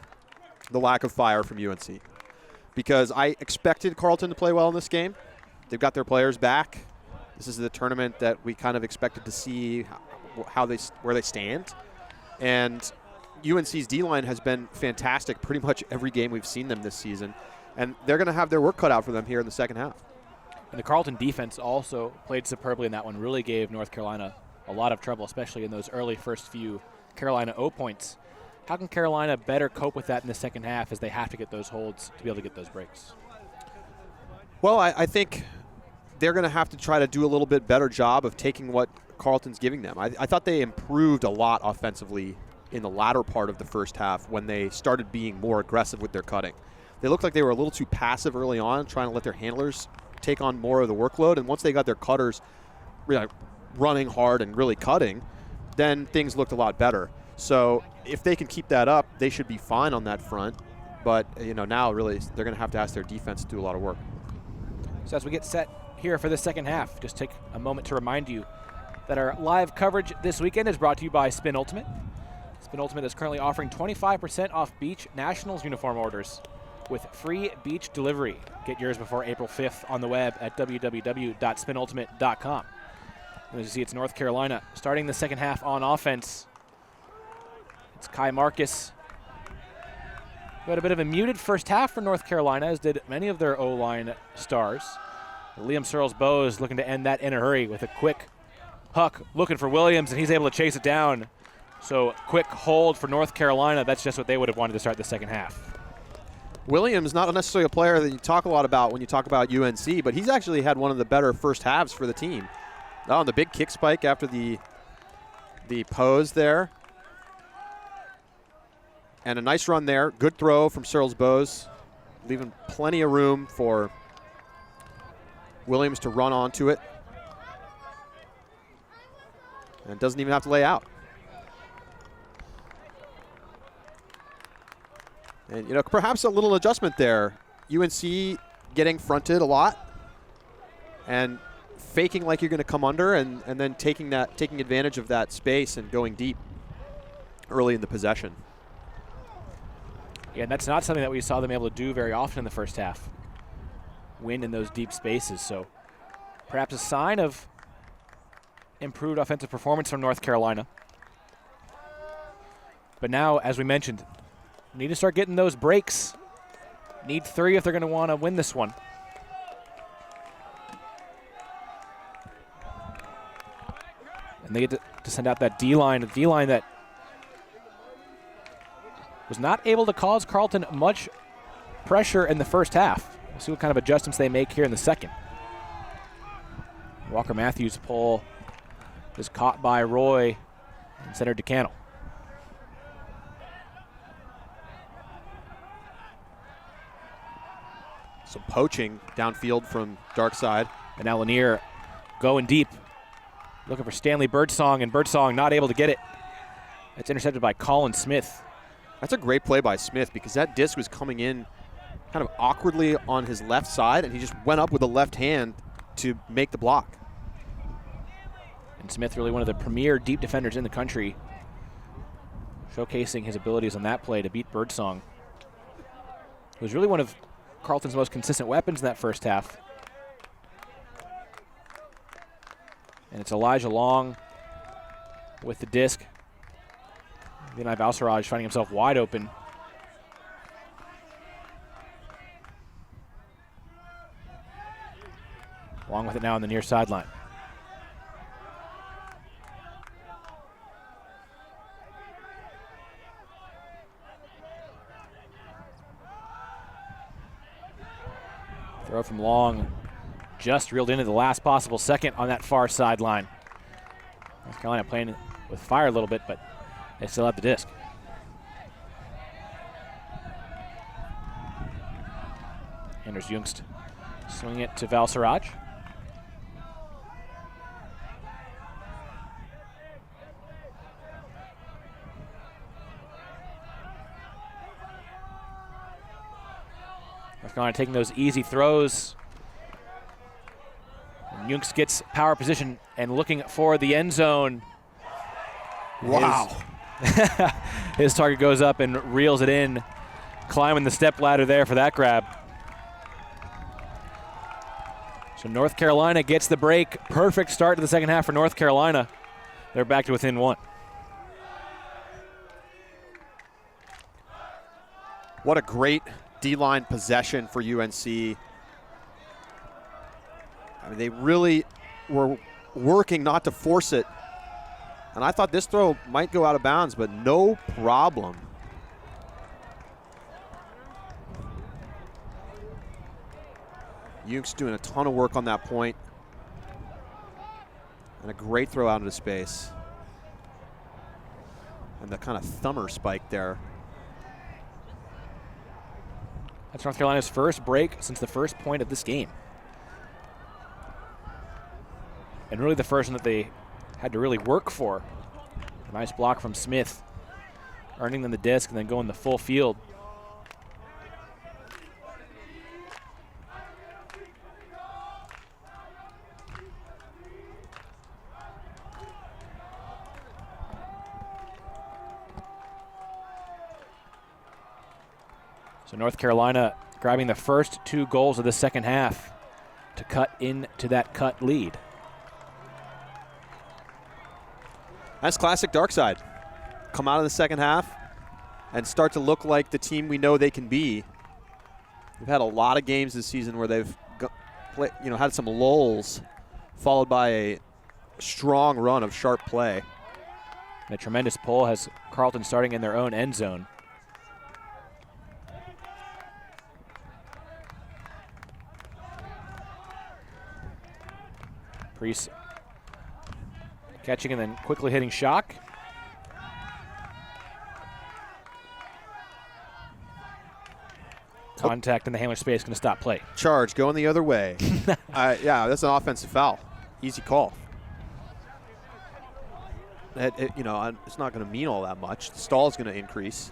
the lack of fire from UNC, because I expected Carleton to play well in this game. They've got their players back. This is the tournament that we kind of expected to see where they stand. And UNC's D-line has been fantastic pretty much every game we've seen them this season. And they're going to have their work cut out for them here in the second half. And the Carleton defense also played superbly in that one, really gave North Carolina a lot of trouble, especially in those early first few Carolina O points. How can Carolina better cope with that in the second half as they have to get those holds to be able to get those breaks? Well, I think they're going to have to try to do a little bit better job of taking what Carleton's giving them. I thought they improved a lot offensively in the latter part of the first half when they started being more aggressive with their cutting. They looked like they were a little too passive early on, trying to let their handlers take on more of the workload. And once they got their cutters running hard and really cutting, then things looked a lot better. So if they can keep that up, they should be fine on that front. But now really they're going to have to ask their defense to do a lot of work. So as we get set here for the second half, just take a moment to remind you that our live coverage this weekend is brought to you by Spin Ultimate. Spin Ultimate is currently offering 25% off Beach Nationals uniform orders with free beach delivery. Get yours before April 5th on the web at www.spinultimate.com. And as you see, it's North Carolina starting the second half on offense. It's Kai Marcus, who had a bit of a muted first half for North Carolina, as did many of their O-line stars. Liam Searles-Bowes looking to end that in a hurry with a quick huck, looking for Williams, and he's able to chase it down. So quick hold for North Carolina. That's just what they would have wanted to start the second half. Williams, not necessarily a player that you talk a lot about when you talk about UNC, but he's actually had one of the better first halves for the team. Oh, and the big kick spike after the pose there. And a nice run there. Good throw from Searles-Bowes, leaving plenty of room for Williams to run onto it. And doesn't even have to lay out. And, perhaps a little adjustment there. UNC getting fronted a lot and faking like you're going to come under and then taking advantage of that space and going deep early in the possession. Yeah, and that's not something that we saw them able to do very often in the first half. Win in those deep spaces. So perhaps a sign of improved offensive performance from North Carolina. But now, as we mentioned, need to start getting those breaks. Need 3 if they're going to want to win this one. And they get to send out that D-line, a D-line that was not able to cause Carleton much pressure in the first half. We'll see what kind of adjustments they make here in the second. Walker Matthews' pull is caught by Roy and centered to Cannell. Some poaching downfield from dark side. And now Lanier going deep. Looking for Stanley Birdsong, and Birdsong not able to get it. It's intercepted by Colin Smith. That's a great play by Smith because that disc was coming in kind of awkwardly on his left side, and he just went up with the left hand to make the block. And Smith, really one of the premier deep defenders in the country, showcasing his abilities on that play to beat Birdsong, who was really one of Carleton's most consistent weapons in that first half. And it's Elijah Long with the disc. Vinay Valsaraj finding himself wide open. Long with it now on the near sideline. Throw from Long, just reeled into the last possible second on that far sideline. North Carolina playing with fire a little bit, but they still have the disc. Anders Jungst swinging it to Valsaraj. North Carolina taking those easy throws. And Jungst gets power position and looking for the end zone. Wow. His target goes up and reels it in, climbing the step ladder there for that grab. So North Carolina gets the break. Perfect start to the second half for North Carolina. They're back to within one. What a great D-line possession for UNC. I mean, they really were working not to force it. And I thought this throw might go out of bounds, but no problem. Jungst doing a ton of work on that point. And a great throw out into space. And the kind of thumber spike there. That's North Carolina's first break since the first point of this game. And really the first one that they had to really work for. A nice block from Smith, earning them the disc and then going the full field. So North Carolina grabbing the first 2 goals of the second half to cut into that cut lead. That's classic dark side. Come out of the second half and start to look like the team we know they can be. We've had a lot of games this season where they've had some lulls followed by a strong run of sharp play. And a tremendous pull has Carleton starting in their own end zone. Priest catching and then quickly hitting shock. Contact in the Hamler space, going to stop play. Charge going the other way. Yeah, that's an offensive foul. Easy call. It's not going to mean all that much. The stall is going to increase.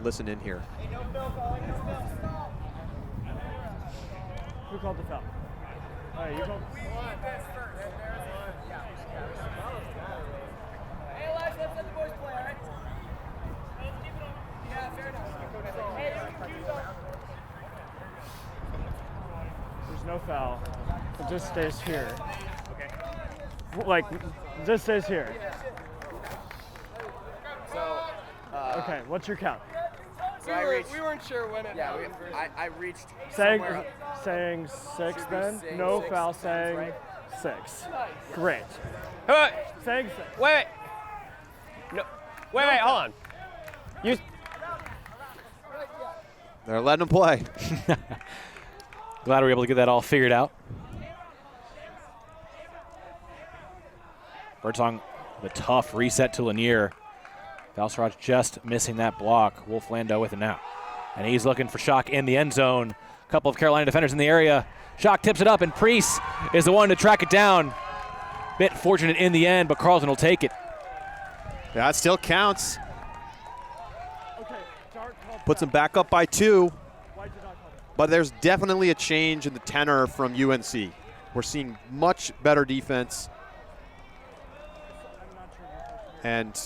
Listen in here. Who called the foul? All right, you called. Hey, Elijah, let's let the boys play, all right? Yeah, fair enough. There's no foul. It just stays here. Okay. Like, just stays here. So, okay, what's your count? So we weren't sure when it happened. I reached Saying somewhere. 6 then? saying No 6 foul, sounds saying right. 6. Great. Wait, Saying 6. wait. No, wait, hold on. They're letting him play. Glad we were able to get that all figured out. Birdsong, the tough reset to Lanier. Valsaraj just missing that block. Wolf Lando with it now. And he's looking for Schock in the end zone. A couple of Carolina defenders in the area. Schock tips it up, and Priest is the one to track it down. Bit fortunate in the end, but Carleton will take it. That still counts. Puts them back up by 2. But there's definitely a change in the tenor from UNC. We're seeing much better defense. And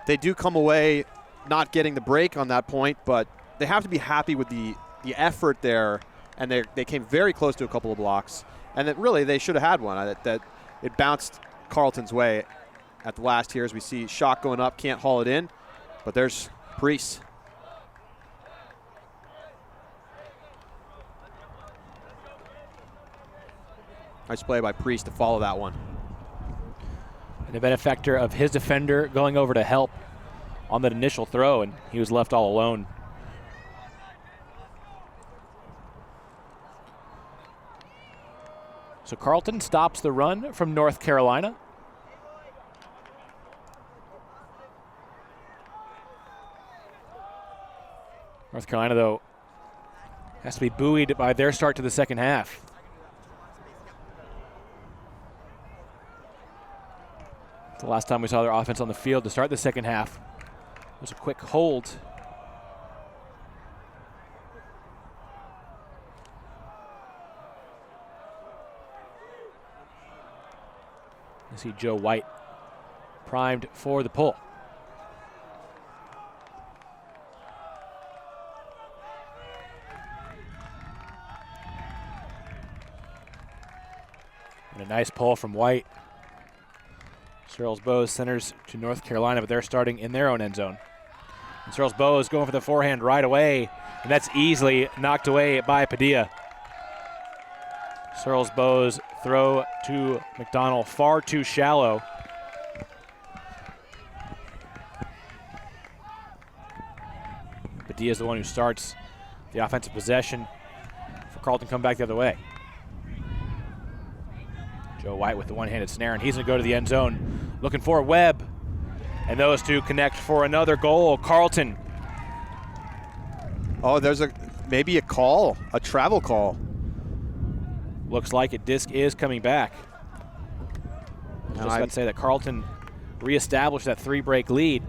they do come away not getting the break on that point, but they have to be happy with the effort there. And they came very close to a couple of blocks. And that really they should have had one. That it bounced Carleton's way at the last here as we see Schock going up, can't haul it in. But there's Priest. Nice play by Priest to follow that one. And a benefactor of his defender going over to help on that initial throw, and he was left all alone. So Carleton stops the run from North Carolina. North Carolina, though, has to be buoyed by their start to the second half. The last time we saw their offense on the field to start the second half was a quick hold. You see Joe White primed for the pull. And a nice pull from White. Searles Bowes centers to North Carolina, but they're starting in their own end zone. And Searles Bowes going for the forehand right away, and that's easily knocked away by Padilla. Searles Bowes throw to McDonald, far too shallow. Padilla is the one who starts the offensive possession for Carleton come back the other way. Joe White with the one-handed snare, and he's going to go to the end zone looking for Webb. And those two connect for another goal. Carleton. Oh, there's maybe a call, a travel call. Looks like it. Disc is coming back. I was just about to say that Carleton reestablished that 3-break lead,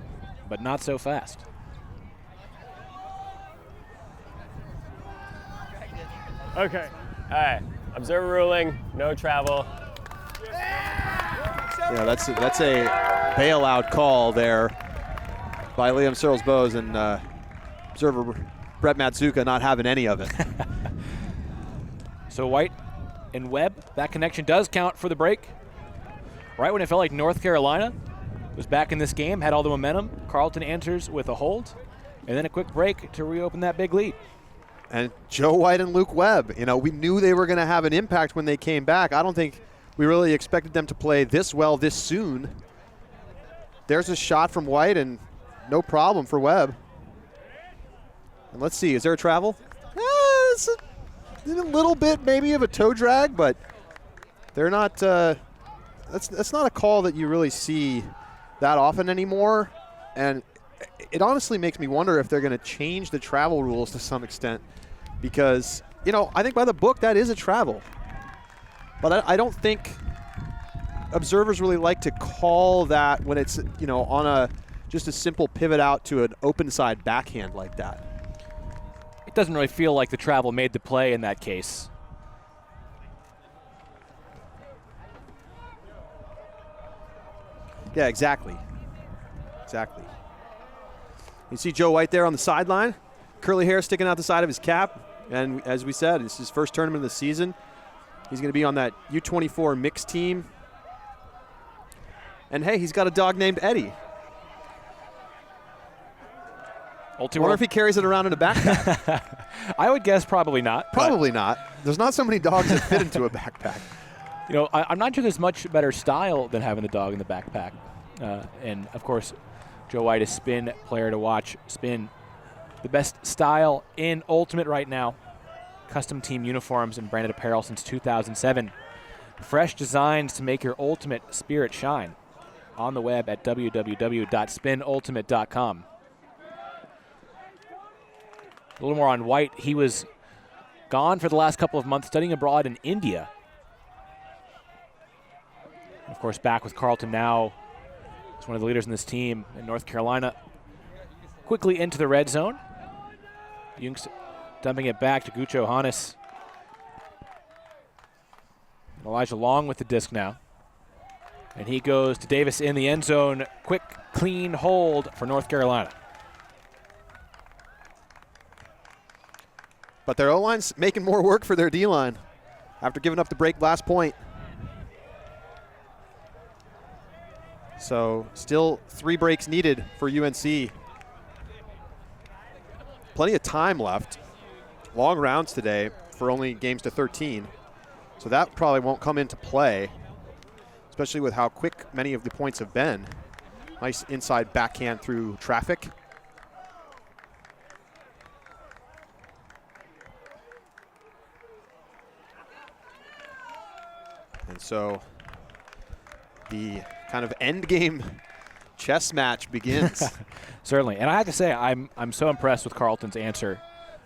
but not so fast. Okay. All right. Observer ruling, no travel. Yeah, that's a bailout call there by Liam Searles Bowes, and observer Brett Matsuka not having any of it. So White and Webb, that connection does count for the break. Right when it felt like North Carolina was back in this game, had all the momentum, Carleton answers with a hold, and then a quick break to reopen that big lead. And Joe White and Luke Webb, we knew they were going to have an impact when they came back. I don't think we really expected them to play this well this soon. There's a shot from White, and no problem for Webb. And let's see, is there a travel? It's a little bit maybe of a toe drag, but they're not. That's not a call that you really see that often anymore. And it honestly makes me wonder if they're going to change the travel rules to some extent, because I think by the book that is a travel. But I don't think observers really like to call that when it's, on just a simple pivot out to an open side backhand like that. It doesn't really feel like the travel made the play in that case. Yeah, exactly. You see Joe White there on the sideline, curly hair sticking out the side of his cap. And as we said, it's his first tournament of the season. He's going to be on that U24 mixed team. And hey, he's got a dog named Eddie. I wonder if he carries it around in a backpack. I would guess probably not. Probably not. There's not so many dogs that fit into a backpack. I'm not sure there's much better style than having the dog in the backpack. And, of course, Joe White is spin player to watch. Spin, the best style in Ultimate right now. custom team uniforms and branded apparel since 2007. Fresh designs to make your ultimate spirit shine. On the web at www.spinultimate.com. A little more on White. He was gone for the last couple of months studying abroad in India. Of course, back with Carleton now. He's one of the leaders in this team in North Carolina. Quickly into the red zone. Junks dumping it back to Gucho Hannes. Elijah Long with the disc now. And he goes to Davis in the end zone. Quick, clean hold for North Carolina. But their O-line's making more work for their D-line after giving up the break last point. So still 3 breaks needed for UNC. Plenty of time left. Long rounds today for only games to 13. So that probably won't come into play, especially with how quick many of the points have been. Nice inside backhand through traffic. And so the kind of end game chess match begins. Certainly. And I have to say, I'm so impressed with Carleton's answer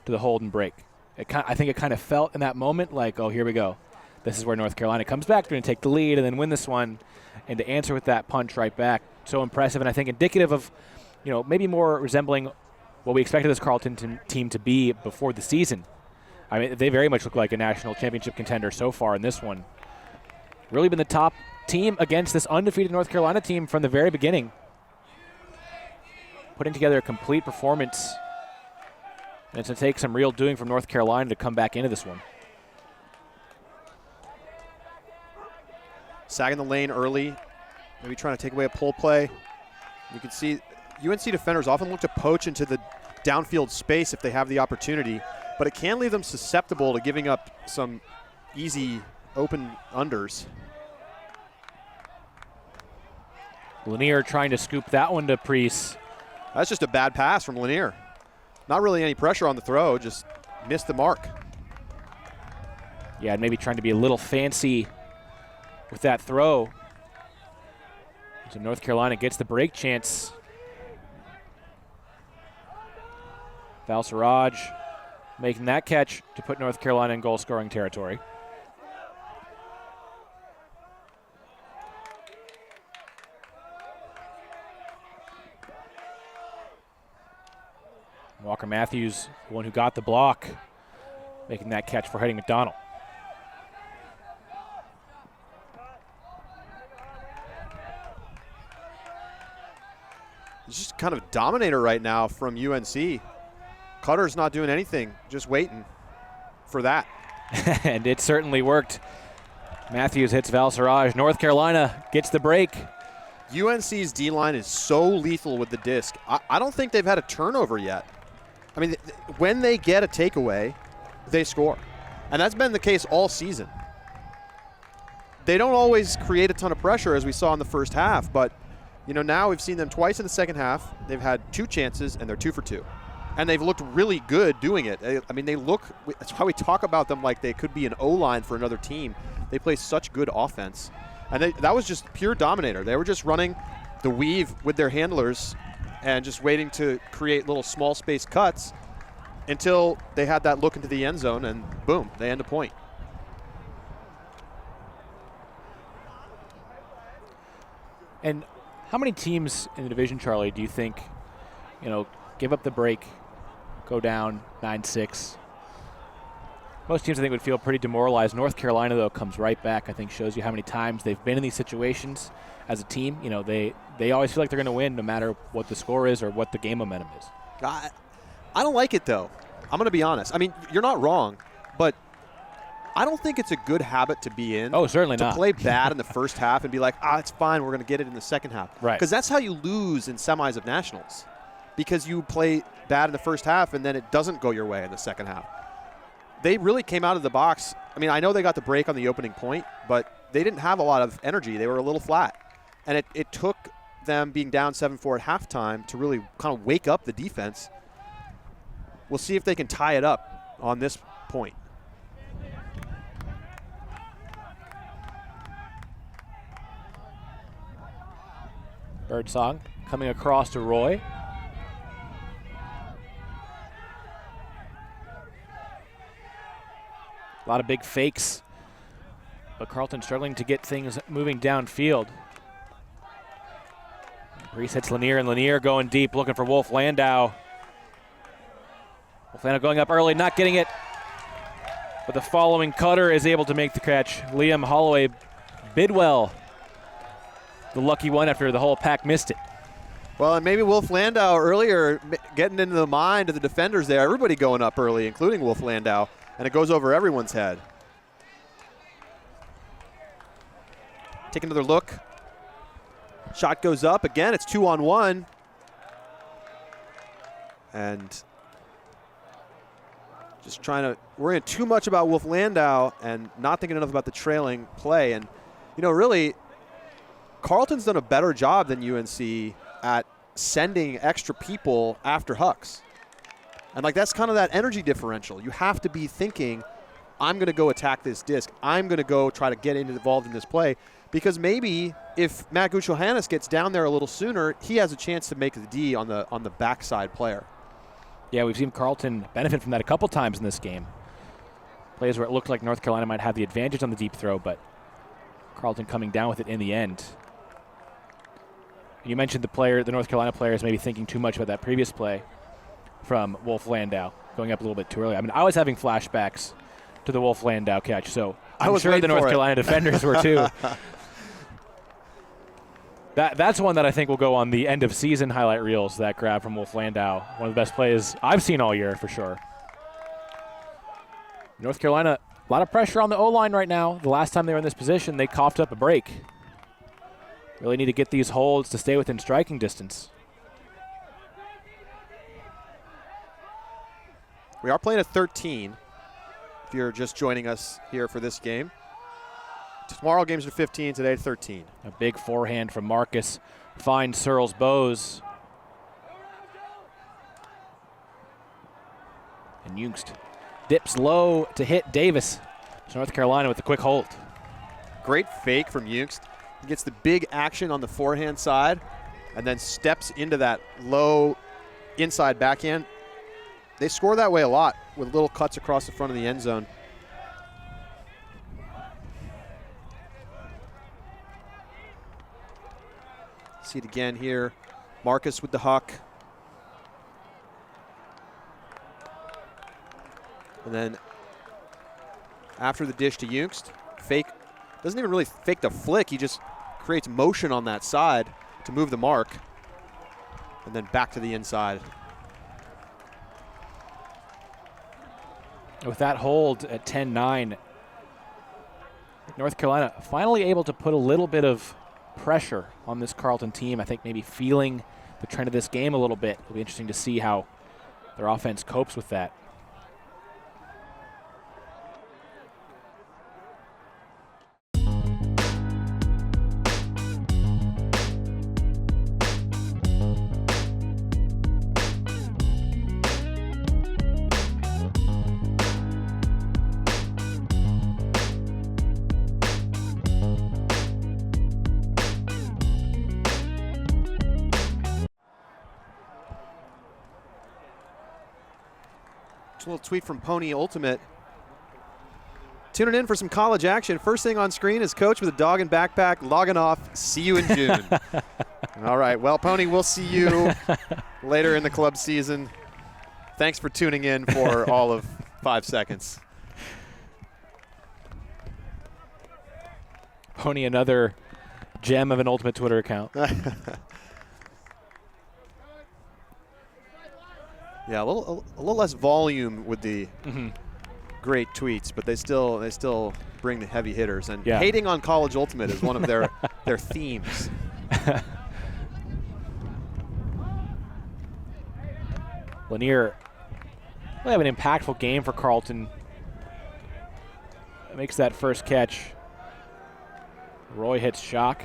to the hold and break. I think it kind of felt in that moment like, oh, here we go. This is where North Carolina comes back. They're going to take the lead and then win this one. And to answer with that punch right back, so impressive. And I think indicative of, maybe more resembling what we expected this Carleton team to be before the season. I mean, they very much look like a national championship contender so far in this one. Really been the top team against this undefeated North Carolina team from the very beginning. Putting together a complete performance. And it's going to take some real doing from North Carolina to come back into this one. Sagging the lane early, maybe trying to take away a pull play. You can see UNC defenders often look to poach into the downfield space if they have the opportunity, but it can leave them susceptible to giving up some easy open unders. Lanier trying to scoop that one to Priest. That's just a bad pass from Lanier. Not really any pressure on the throw, just missed the mark. Yeah, and maybe trying to be a little fancy with that throw. So North Carolina gets the break chance. Val Siraj making that catch to put North Carolina in goal-scoring territory. Walker Matthews, the one who got the block, making that catch for Heading McDonald. It's just kind of a dominator right now from UNC. Cutter's not doing anything, just waiting for that. And it certainly worked. Matthews hits Val Siraj. North Carolina gets the break. UNC's D-line is so lethal with the disc. I don't think they've had a turnover yet. I mean, when they get a takeaway, they score. And that's been the case all season. They don't always create a ton of pressure, as we saw in the first half, but now we've seen them twice in the second half. They've had 2 chances, and they're 2 for 2. And they've looked really good doing it. I mean, that's why we talk about them like they could be an O-line for another team. They play such good offense. And that was just pure dominator. They were just running the weave with their handlers and just waiting to create little small space cuts until they had that look into the end zone, and boom, they end a point. And how many teams in the division, Charlie, do you think, give up the break, go down 9-6? Most teams, I think, would feel pretty demoralized. North Carolina, though, comes right back. I think shows you how many times they've been in these situations as a team. They always feel like they're going to win no matter what the score is or what the game momentum is. I don't like it, though. I'm going to be honest. I mean, you're not wrong, but I don't think it's a good habit to be in. Oh, certainly not. To play bad in the first half and be like, it's fine, we're going to get it in the second half. Right. Because that's how you lose in semis of nationals. Because you play bad in the first half and then it doesn't go your way in the second half. They really came out of the box. I mean, I know they got the break on the opening point, but they didn't have a lot of energy. They were a little flat. And it took them being down 7-4 at halftime to really kind of wake up the defense. We'll see if they can tie it up on this point. Birdsong coming across to Roy. A lot of big fakes, but Carleton struggling to get things moving downfield. Brees hits Lanier, and Lanier going deep, looking for Wolf Landau. Wolf Landau going up early, not getting it. But the following cutter is able to make the catch. Liam Holloway Bidwell, the lucky one after the whole pack missed it. Well, and maybe Wolf Landau earlier getting into the mind of the defenders there. Everybody going up early, including Wolf Landau, and it goes over everyone's head. Take another look. Shot goes up. Again, it's 2-on-1. And just trying to worry too much about Wolf Landau and not thinking enough about the trailing play. And, you know, really, Carleton's done a better job than UNC at sending extra people after Hucks. And, like, that's kind of that energy differential. You have to be thinking, I'm going to go attack this disc. I'm going to go try to get involved in this play. Because maybe if Matt Gucciolhannes gets down there a little sooner, he has a chance to make the D on the backside player. Yeah, we've seen Carleton benefit from that a couple times in this game. Plays where it looked like North Carolina might have the advantage on the deep throw, but Carleton coming down with it in the end. You mentioned the North Carolina players maybe thinking too much about that previous play from Wolf Landau, going up a little bit too early. I mean, I was having flashbacks to the Wolf Landau catch, so I'm sure the North Carolina defenders were too. That's one that I think will go on the end of season highlight reels, that grab from Wolf Landau. One of the best plays I've seen all year for sure. North Carolina, a lot of pressure on the O-line right now. The last time they were in this position, they coughed up a break. Really need to get these holds to stay within striking distance. We are playing at 13, if you're just joining us here for this game. Tomorrow games are 15, today 13. A big forehand from Marcus finds Searles Bowes. And Jungst dips low to hit Davis. So North Carolina with the quick hold. Great fake from Jungst. He gets the big action on the forehand side and then steps into that low inside backhand. They score that way a lot with little cuts across the front of the end zone. See it again here. Marcus with the huck. And then after the dish to Jungst, fake, doesn't even really fake the flick. He just creates motion on that side to move the mark. And then back to the inside. With that hold at 10-9, North Carolina finally able to put a little bit of pressure on this Carleton team. I think maybe feeling the trend of this game a little bit. It'll be interesting to see how their offense copes with that. A little tweet from Pony Ultimate. Tuning in for some college action. First thing on screen is coach with a dog and backpack logging off. See you in June. All right. Well, Pony, we'll see you later in the club season. Thanks for tuning in for all of 5 seconds. Pony, another gem of an Ultimate Twitter account. Yeah, a little less volume with the great tweets, but they still bring the heavy hitters. And hating on College Ultimate is one of their themes. Lanier will have an impactful game for Carleton. Makes that first catch. Roy hits shock.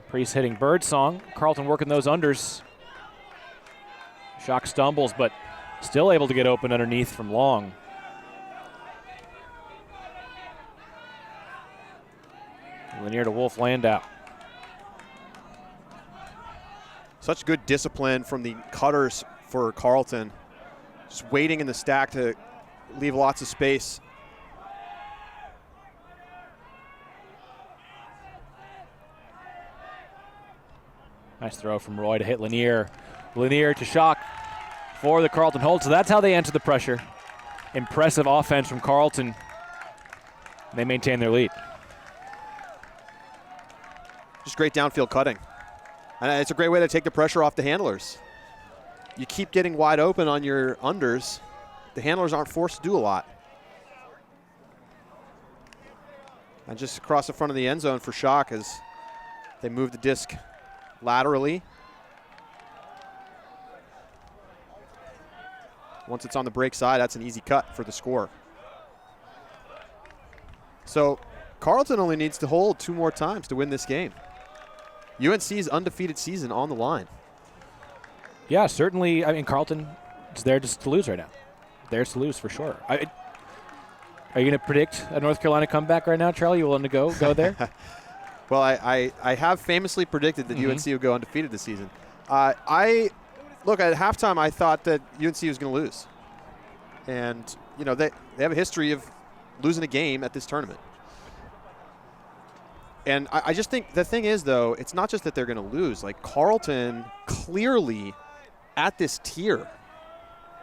Priest hitting Birdsong. Carleton working those unders. Shock stumbles, but still able to get open underneath from long. Lanier to Wolf Landau. Such good discipline from the cutters for Carleton. Just waiting in the stack to leave lots of space. Nice throw from Roy to hit Lanier. Lanier to Shock for the Carleton hold. So that's how they enter the pressure. Impressive offense from Carleton. They maintain their lead. Just great downfield cutting. And it's a great way to take the pressure off the handlers. You keep getting wide open on your unders. The handlers aren't forced to do a lot. And just across the front of the end zone for Shock as they move the disc laterally. Once it's on the break side, that's an easy cut for the score. So Carleton only needs to hold 2 more times to win this game. UNC's undefeated season on the line. Yeah, certainly. I mean, Carleton is there just to lose right now. Theirs to lose for sure. Are you going to predict a North Carolina comeback right now, Charlie? You willing to go there? Well, I have famously predicted that UNC would go undefeated this season. Look, at halftime, I thought that UNC was going to lose. And, you know, they have a history of losing a game at this tournament. And I just think the thing is, though, it's not just that they're going to lose. Like, Carleton clearly at this tier.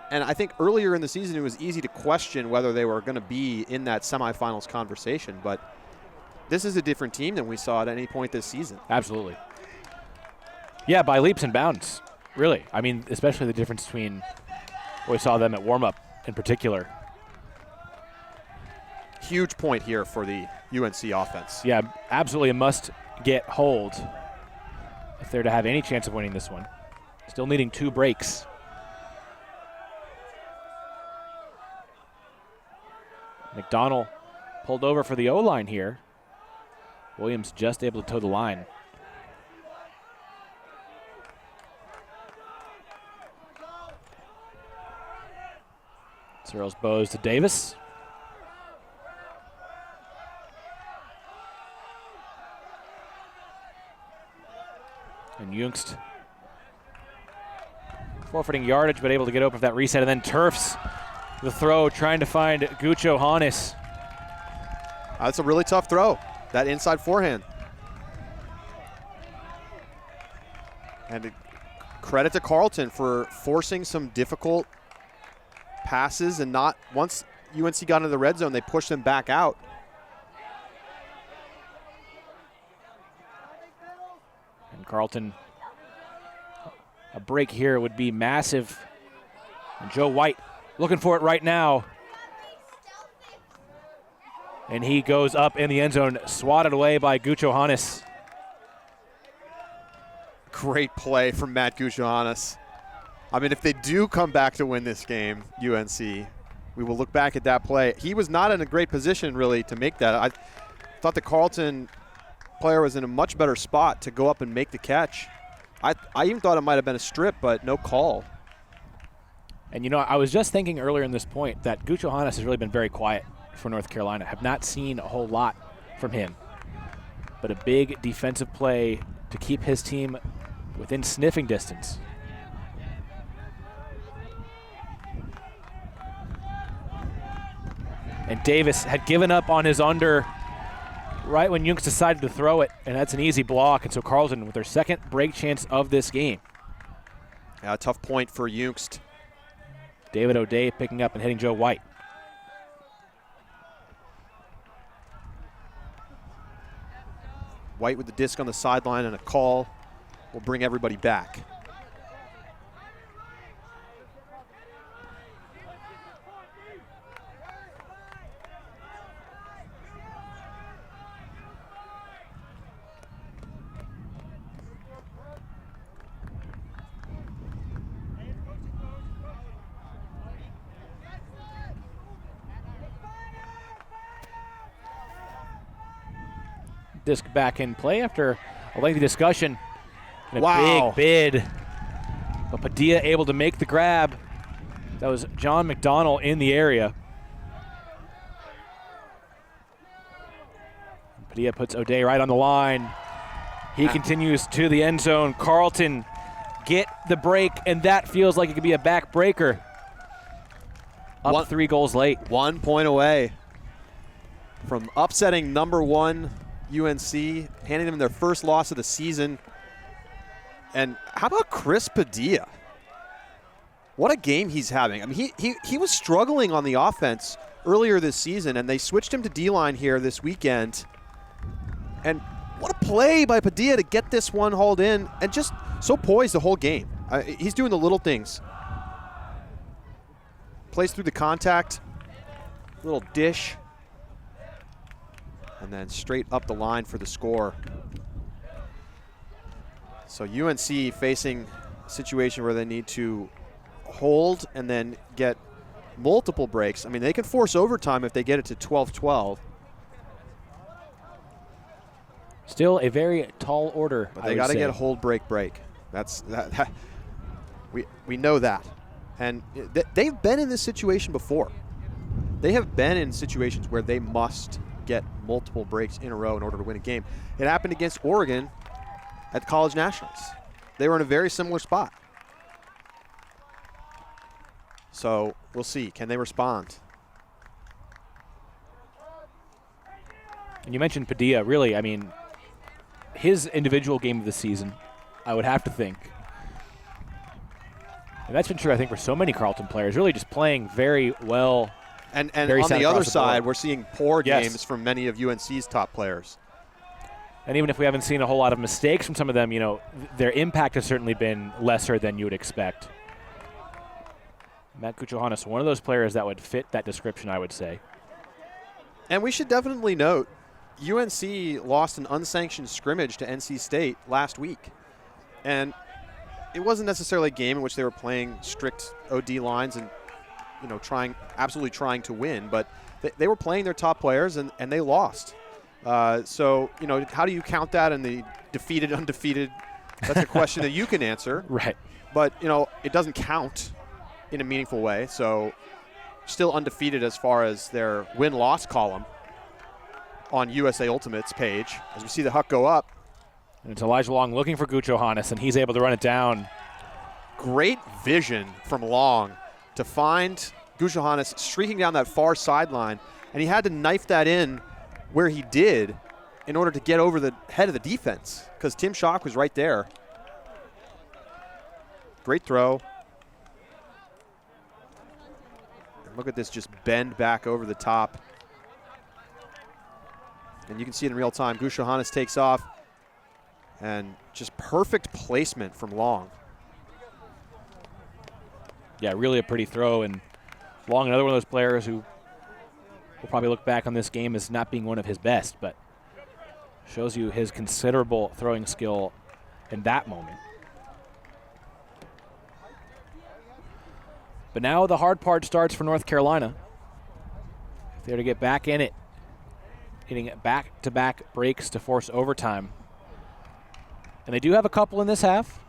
And I think earlier in the season it was easy to question whether they were going to be in that semifinals conversation. But this is a different team than we saw at any point this season. Absolutely. Yeah, by leaps and bounds, really. I mean, especially the difference between what we saw them at warm-up in particular. Huge point here for the UNC offense. Yeah, absolutely a must-get hold if they're to have any chance of winning this one. Still needing 2 breaks. McDonald pulled over for the O-line here. Williams just able to toe the line. Searles Bowes to Davis. And Jungst forfeiting yardage, but able to get open for that reset. And then Turfs, the throw, trying to find Gucho Hannes. That's a really tough throw, that inside forehand. And credit to Carleton for forcing some difficult passes, and not once UNC got into the red zone, they pushed them back out. And Carleton, a break here would be massive. And Joe White looking for it right now. And he goes up in the end zone, swatted away by Gucho Hannes. Great play from Matt Gucho-Hannes. I mean, if they do come back to win this game, UNC, we will look back at that play. He was not in a great position, really, to make that. I thought the Carleton player was in a much better spot to go up and make the catch. I even thought it might have been a strip, but no call. And, you know, I was just thinking earlier in this point that Gucho Hannes has really been very quiet for North Carolina. Have not seen a whole lot from him. But a big defensive play to keep his team within sniffing distance. And Davis had given up on his under right when Jungst decided to throw it, and that's an easy block. And so Carleton with their second break chance of this game. Yeah, a tough point for Jungst. David O'Day picking up and hitting Joe White. White with the disc on the sideline, and a call will bring everybody back. Disc back in play after a lengthy discussion. And a Wow. big bid. But Padilla able to make the grab. That was John McDonald in the area. Padilla puts O'Day right on the line. He continues to the end zone. Carleton get the break, and that feels like it could be a back breaker. Up 3 goals late. 1 point away from upsetting number 1 UNC, handing them their first loss of the season. And how about Chris Padilla? What a game he's having. I mean, he was struggling on the offense earlier this season, and they switched him to D-line here this weekend. And what a play by Padilla to get this one hauled in, and just so poised the whole game. He's doing the little things. Plays through the contact, little dish, and then straight up the line for the score. So UNC facing a situation where they need to hold and then get multiple breaks. I mean, they can force overtime if they get it to 12-12. Still a very tall order. But they got to get a hold, break. That's that. We know that. And they've been in this situation before. They have been in situations where they must get multiple breaks in a row in order to win a game. It happened against Oregon at the College Nationals. They were in a very similar spot. So we'll see. Can they respond? And you mentioned Padilla. Really, I mean, his individual game of the season, I would have to think. And that's been true, I think, for so many Carleton players, really just playing very well. And on the other side, we're seeing poor games from many of UNC's top players. And even if we haven't seen a whole lot of mistakes from some of them, you know, their impact has certainly been lesser than you would expect. Matt Guchohannes, one of those players that would fit that description, I would say. And we should definitely note, UNC lost an unsanctioned scrimmage to NC State last week. And it wasn't necessarily a game in which they were playing strict OD lines and, you know, absolutely trying to win, but they were playing their top players and they lost. So, you know, how do you count that in the defeated, undefeated? That's a question that you can answer. Right. But, you know, it doesn't count in a meaningful way. So still undefeated as far as their win-loss column on USA Ultimate's page. As we see the Huck go up. And it's Elijah Long looking for Guchohannes, and he's able to run it down. Great vision from Long to find Guchohannes streaking down that far sideline. And he had to knife that in where he did in order to get over the head of the defense because Tim Schock was right there. Great throw. And look at this just bend back over the top. And you can see it in real time. Guchohannes takes off. And just perfect placement from Long. Yeah, really a pretty throw. And Long, another one of those players who will probably look back on this game as not being one of his best, but shows you his considerable throwing skill in that moment. But now the hard part starts for North Carolina. If they're to get back in it, hitting back-to-back breaks to force overtime. And they do have a couple in this half.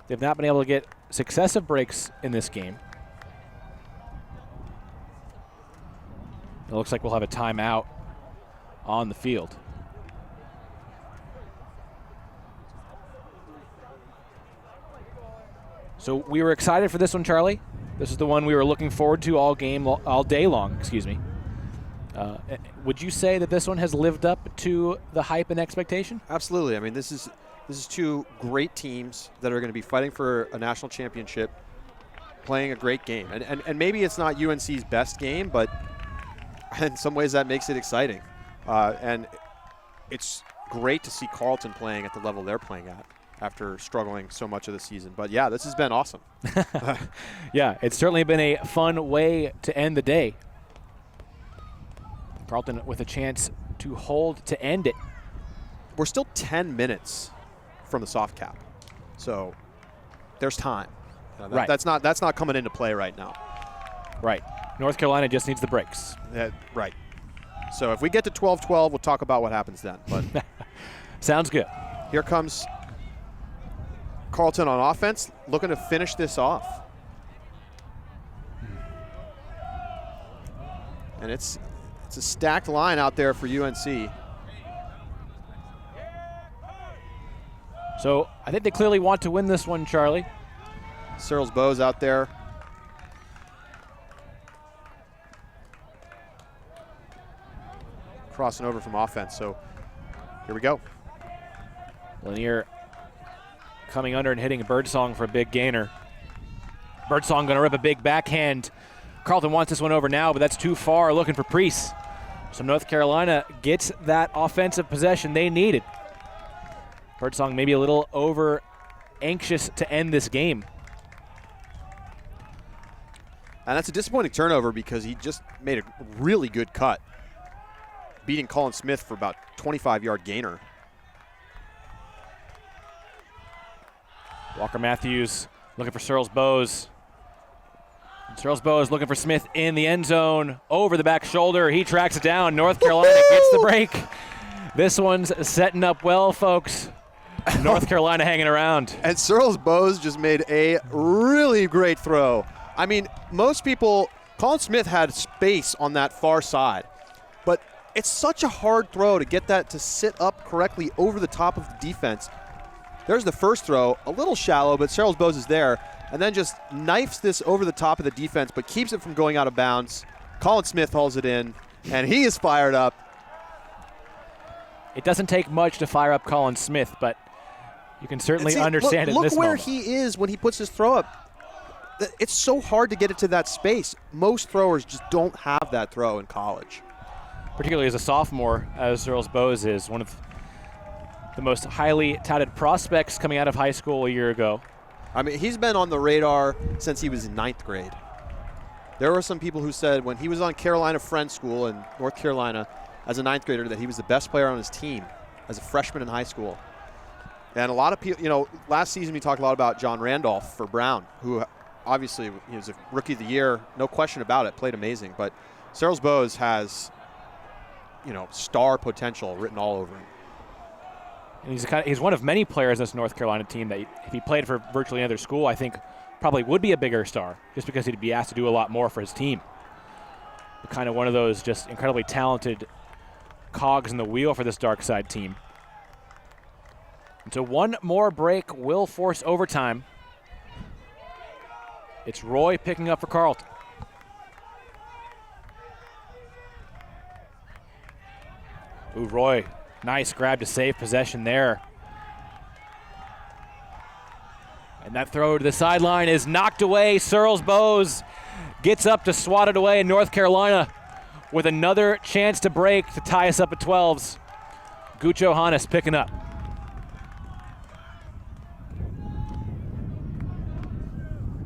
They've not been able to get successive breaks in this game. It looks like we'll have a timeout on the field. So we were excited for this one, Charlie. This is the one we were looking forward to all day long, excuse me. Would you say that this one has lived up to the hype and expectation? Absolutely. I mean, this is two great teams that are going to be fighting for a national championship, playing a great game. And maybe it's not UNC's best game, but in some ways that makes it exciting. And it's great to see Carleton playing at the level they're playing at after struggling so much of the season. But, yeah, this has been awesome. Yeah, it's certainly been a fun way to end the day. Carleton with a chance to hold to end it. We're still 10 minutes from the soft cap, so there's time. Right. That's not coming into play right now. Right. North Carolina just needs the breaks. Right. So if we get to 12-12, we'll talk about what happens then. But sounds good. Here comes Carleton on offense, looking to finish this off. And it's It's a stacked line out there for UNC. So I think they clearly want to win this one, Charlie. Searles Bowes out there. Crossing over from offense, so here we go. Lanier coming under and hitting Birdsong for a big gainer. Birdsong going to rip a big backhand. Carleton wants this one over now, but that's too far, looking for Priest. So North Carolina gets that offensive possession they needed. Birdsong maybe a little over anxious to end this game. And that's a disappointing turnover because he just made a really good cut, beating Colin Smith for about 25-yard gainer. Walker Matthews looking for Searles Bowes. Searles Bowes looking for Smith in the end zone. Over the back shoulder. He tracks it down. North Carolina gets the break. This one's setting up well, folks. North Carolina hanging around. And Searles Bowes just made a really great throw. I mean, most people, Colin Smith had space on that far side, but it's such a hard throw to get that to sit up correctly over the top of the defense. There's the first throw, a little shallow, but Searles Bowes is there, and then just knifes this over the top of the defense, but keeps it from going out of bounds. Colin Smith hauls it in, and he is fired up. It doesn't take much to fire up Colin Smith, but you can certainly understand it in this moment. Look where he is when he puts his throw up. It's so hard to get it to that space. Most throwers just don't have that throw in college. Particularly as a sophomore, as Searles Bowes is, one of the most highly touted prospects coming out of high school a year ago. I mean, he's been on the radar since he was in 9th grade. There were some people who said when he was on Carolina Friends School in North Carolina as a 9th grader that he was the best player on his team as a freshman in high school. And a lot of people, you know, last season we talked a lot about John Randolph for Brown, who obviously he was a rookie of the year, no question about it, played amazing. But Searles Bowes has, you know, star potential written all over him. And he's one of many players in this North Carolina team that if he played for virtually any other school, I think probably would be a bigger star just because he'd be asked to do a lot more for his team. But kind of one of those just incredibly talented cogs in the wheel for this dark side team. And so one more break will force overtime. It's Roy picking up for Carleton. Ooh, Roy, nice grab to save possession there. And that throw to the sideline is knocked away. Searles Bowes gets up to swat it away, and North Carolina with another chance to break to tie us up at 12s. Gucho Hannes picking up.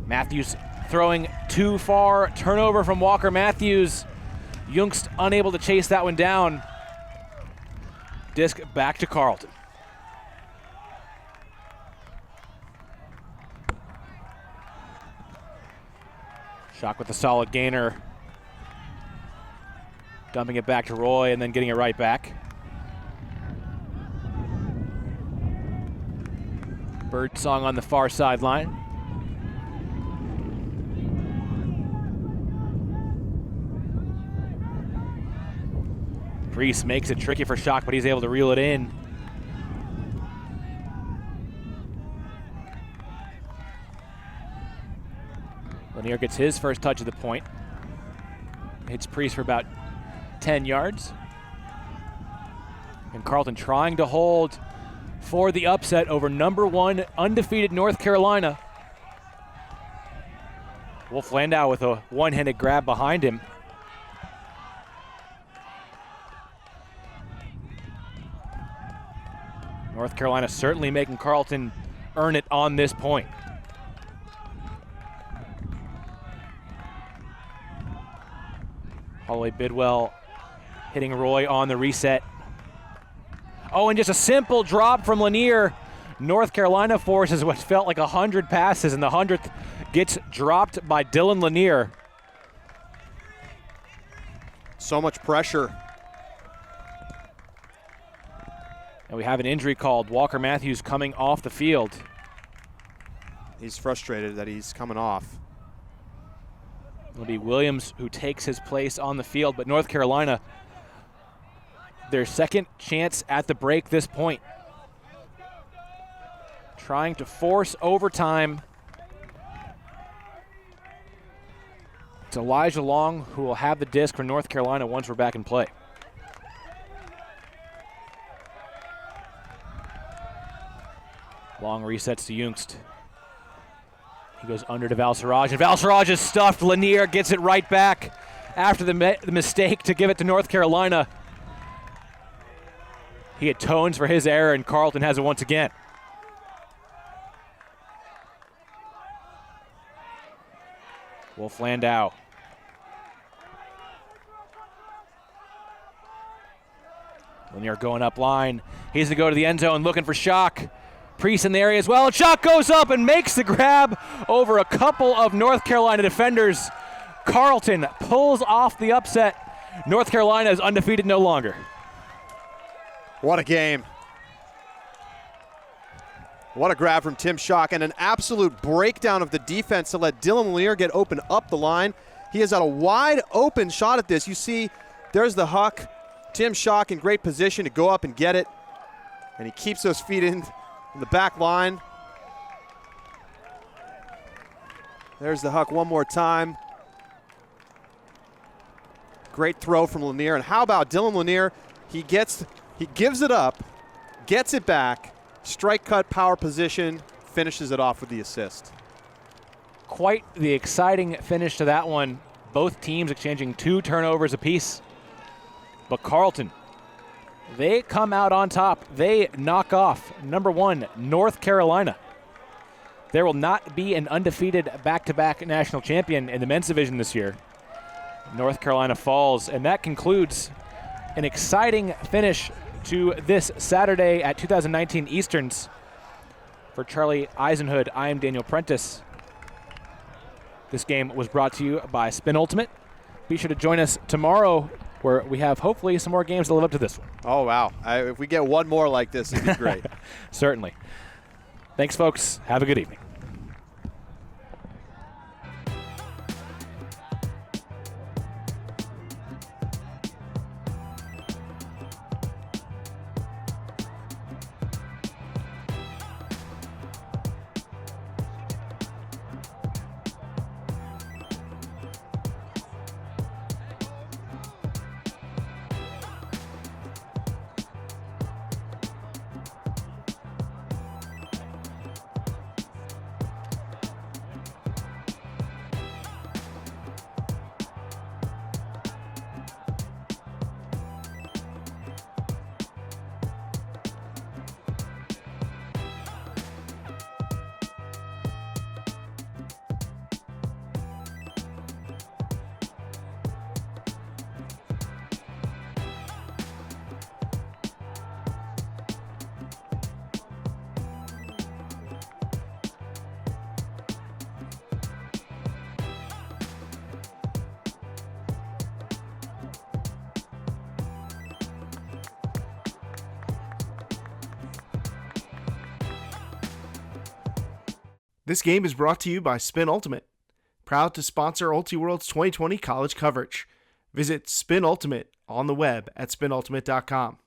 Matthews throwing too far. Turnover from Walker Matthews. Youngst unable to chase that one down. Disc back to Carleton. Shock with a solid gainer. Dumping it back to Roy and then getting it right back. Birdsong on the far sideline. Priest makes it tricky for Shock, but he's able to reel it in. Lanier gets his first touch of the point. Hits Priest for about 10 yards. And Carleton trying to hold for the upset over #1 undefeated North Carolina. Wolf Landau with a one-handed grab behind him. North Carolina certainly making Carleton earn it on this point. Holloway Bidwell hitting Roy on the reset. Oh, and just a simple drop from Lanier. North Carolina forces what felt like 100 passes, and the 100th gets dropped by Dylan Lanier. So much pressure. And we have an injury called. Walker Matthews coming off the field. He's frustrated that he's coming off. It'll be Williams who takes his place on the field, but North Carolina, their second chance at the break this point. Trying to force overtime. It's Elijah Long who will have the disc for North Carolina once we're back in play. Long resets to Jungst. He goes under to Valsaraj, and Valsaraj is stuffed. Lanier gets it right back after the mistake to give it to North Carolina. He atones for his error, and Carleton has it once again. Wolf Landau. Lanier going up line. He's going to go to the end zone looking for Schock. Priest in the area as well. And Schock goes up and makes the grab over a couple of North Carolina defenders. Carleton pulls off the upset. North Carolina is undefeated no longer. What a game. What a grab from Tim Schock, and an absolute breakdown of the defense to let Dylan Lanier get open up the line. He has got a wide open shot at this. You see, there's the huck. Tim Schock in great position to go up and get it. And he keeps those feet in the back line. There's the huck one more time. Great throw from Lanier. And how about Dylan Lanier? He gives it up, gets it back, strike cut power position, finishes it off with the assist. Quite the exciting finish to that one. Both teams exchanging 2 turnovers apiece. But Carleton, they come out on top. They knock off number 1, North Carolina. There will not be an undefeated back-to-back national champion in the men's division this year. North Carolina falls, and that concludes an exciting finish to this Saturday at 2019 Easterns. For Charlie Eisenhood, I am Daniel Prentice. This game was brought to you by Spin Ultimate. Be sure to join us tomorrow, where we have hopefully some more games to live up to this one. Oh, wow. If we get one more like this, it'd be great. Certainly. Thanks, folks. Have a good evening. This game is brought to you by Spin Ultimate, proud to sponsor Ultiworld's 2020 college coverage. Visit Spin Ultimate on the web at spinultimate.com.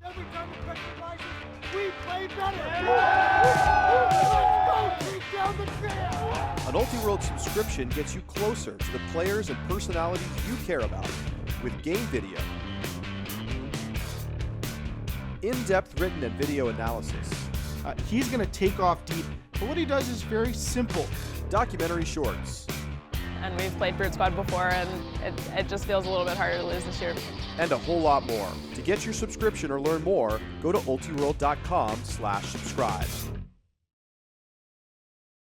Every time we touch the license, we play better. Let's go take down the field. An Ultiworld subscription gets you closer to the players and personalities you care about with game video, in-depth written and video analysis, He's going to take off deep, but what he does is very simple. documentary shorts, And we've played Bird Squad before, and it just feels a little bit harder to lose this year. and a whole lot more. To get your subscription or learn more, go to ultiworld.com/subscribe.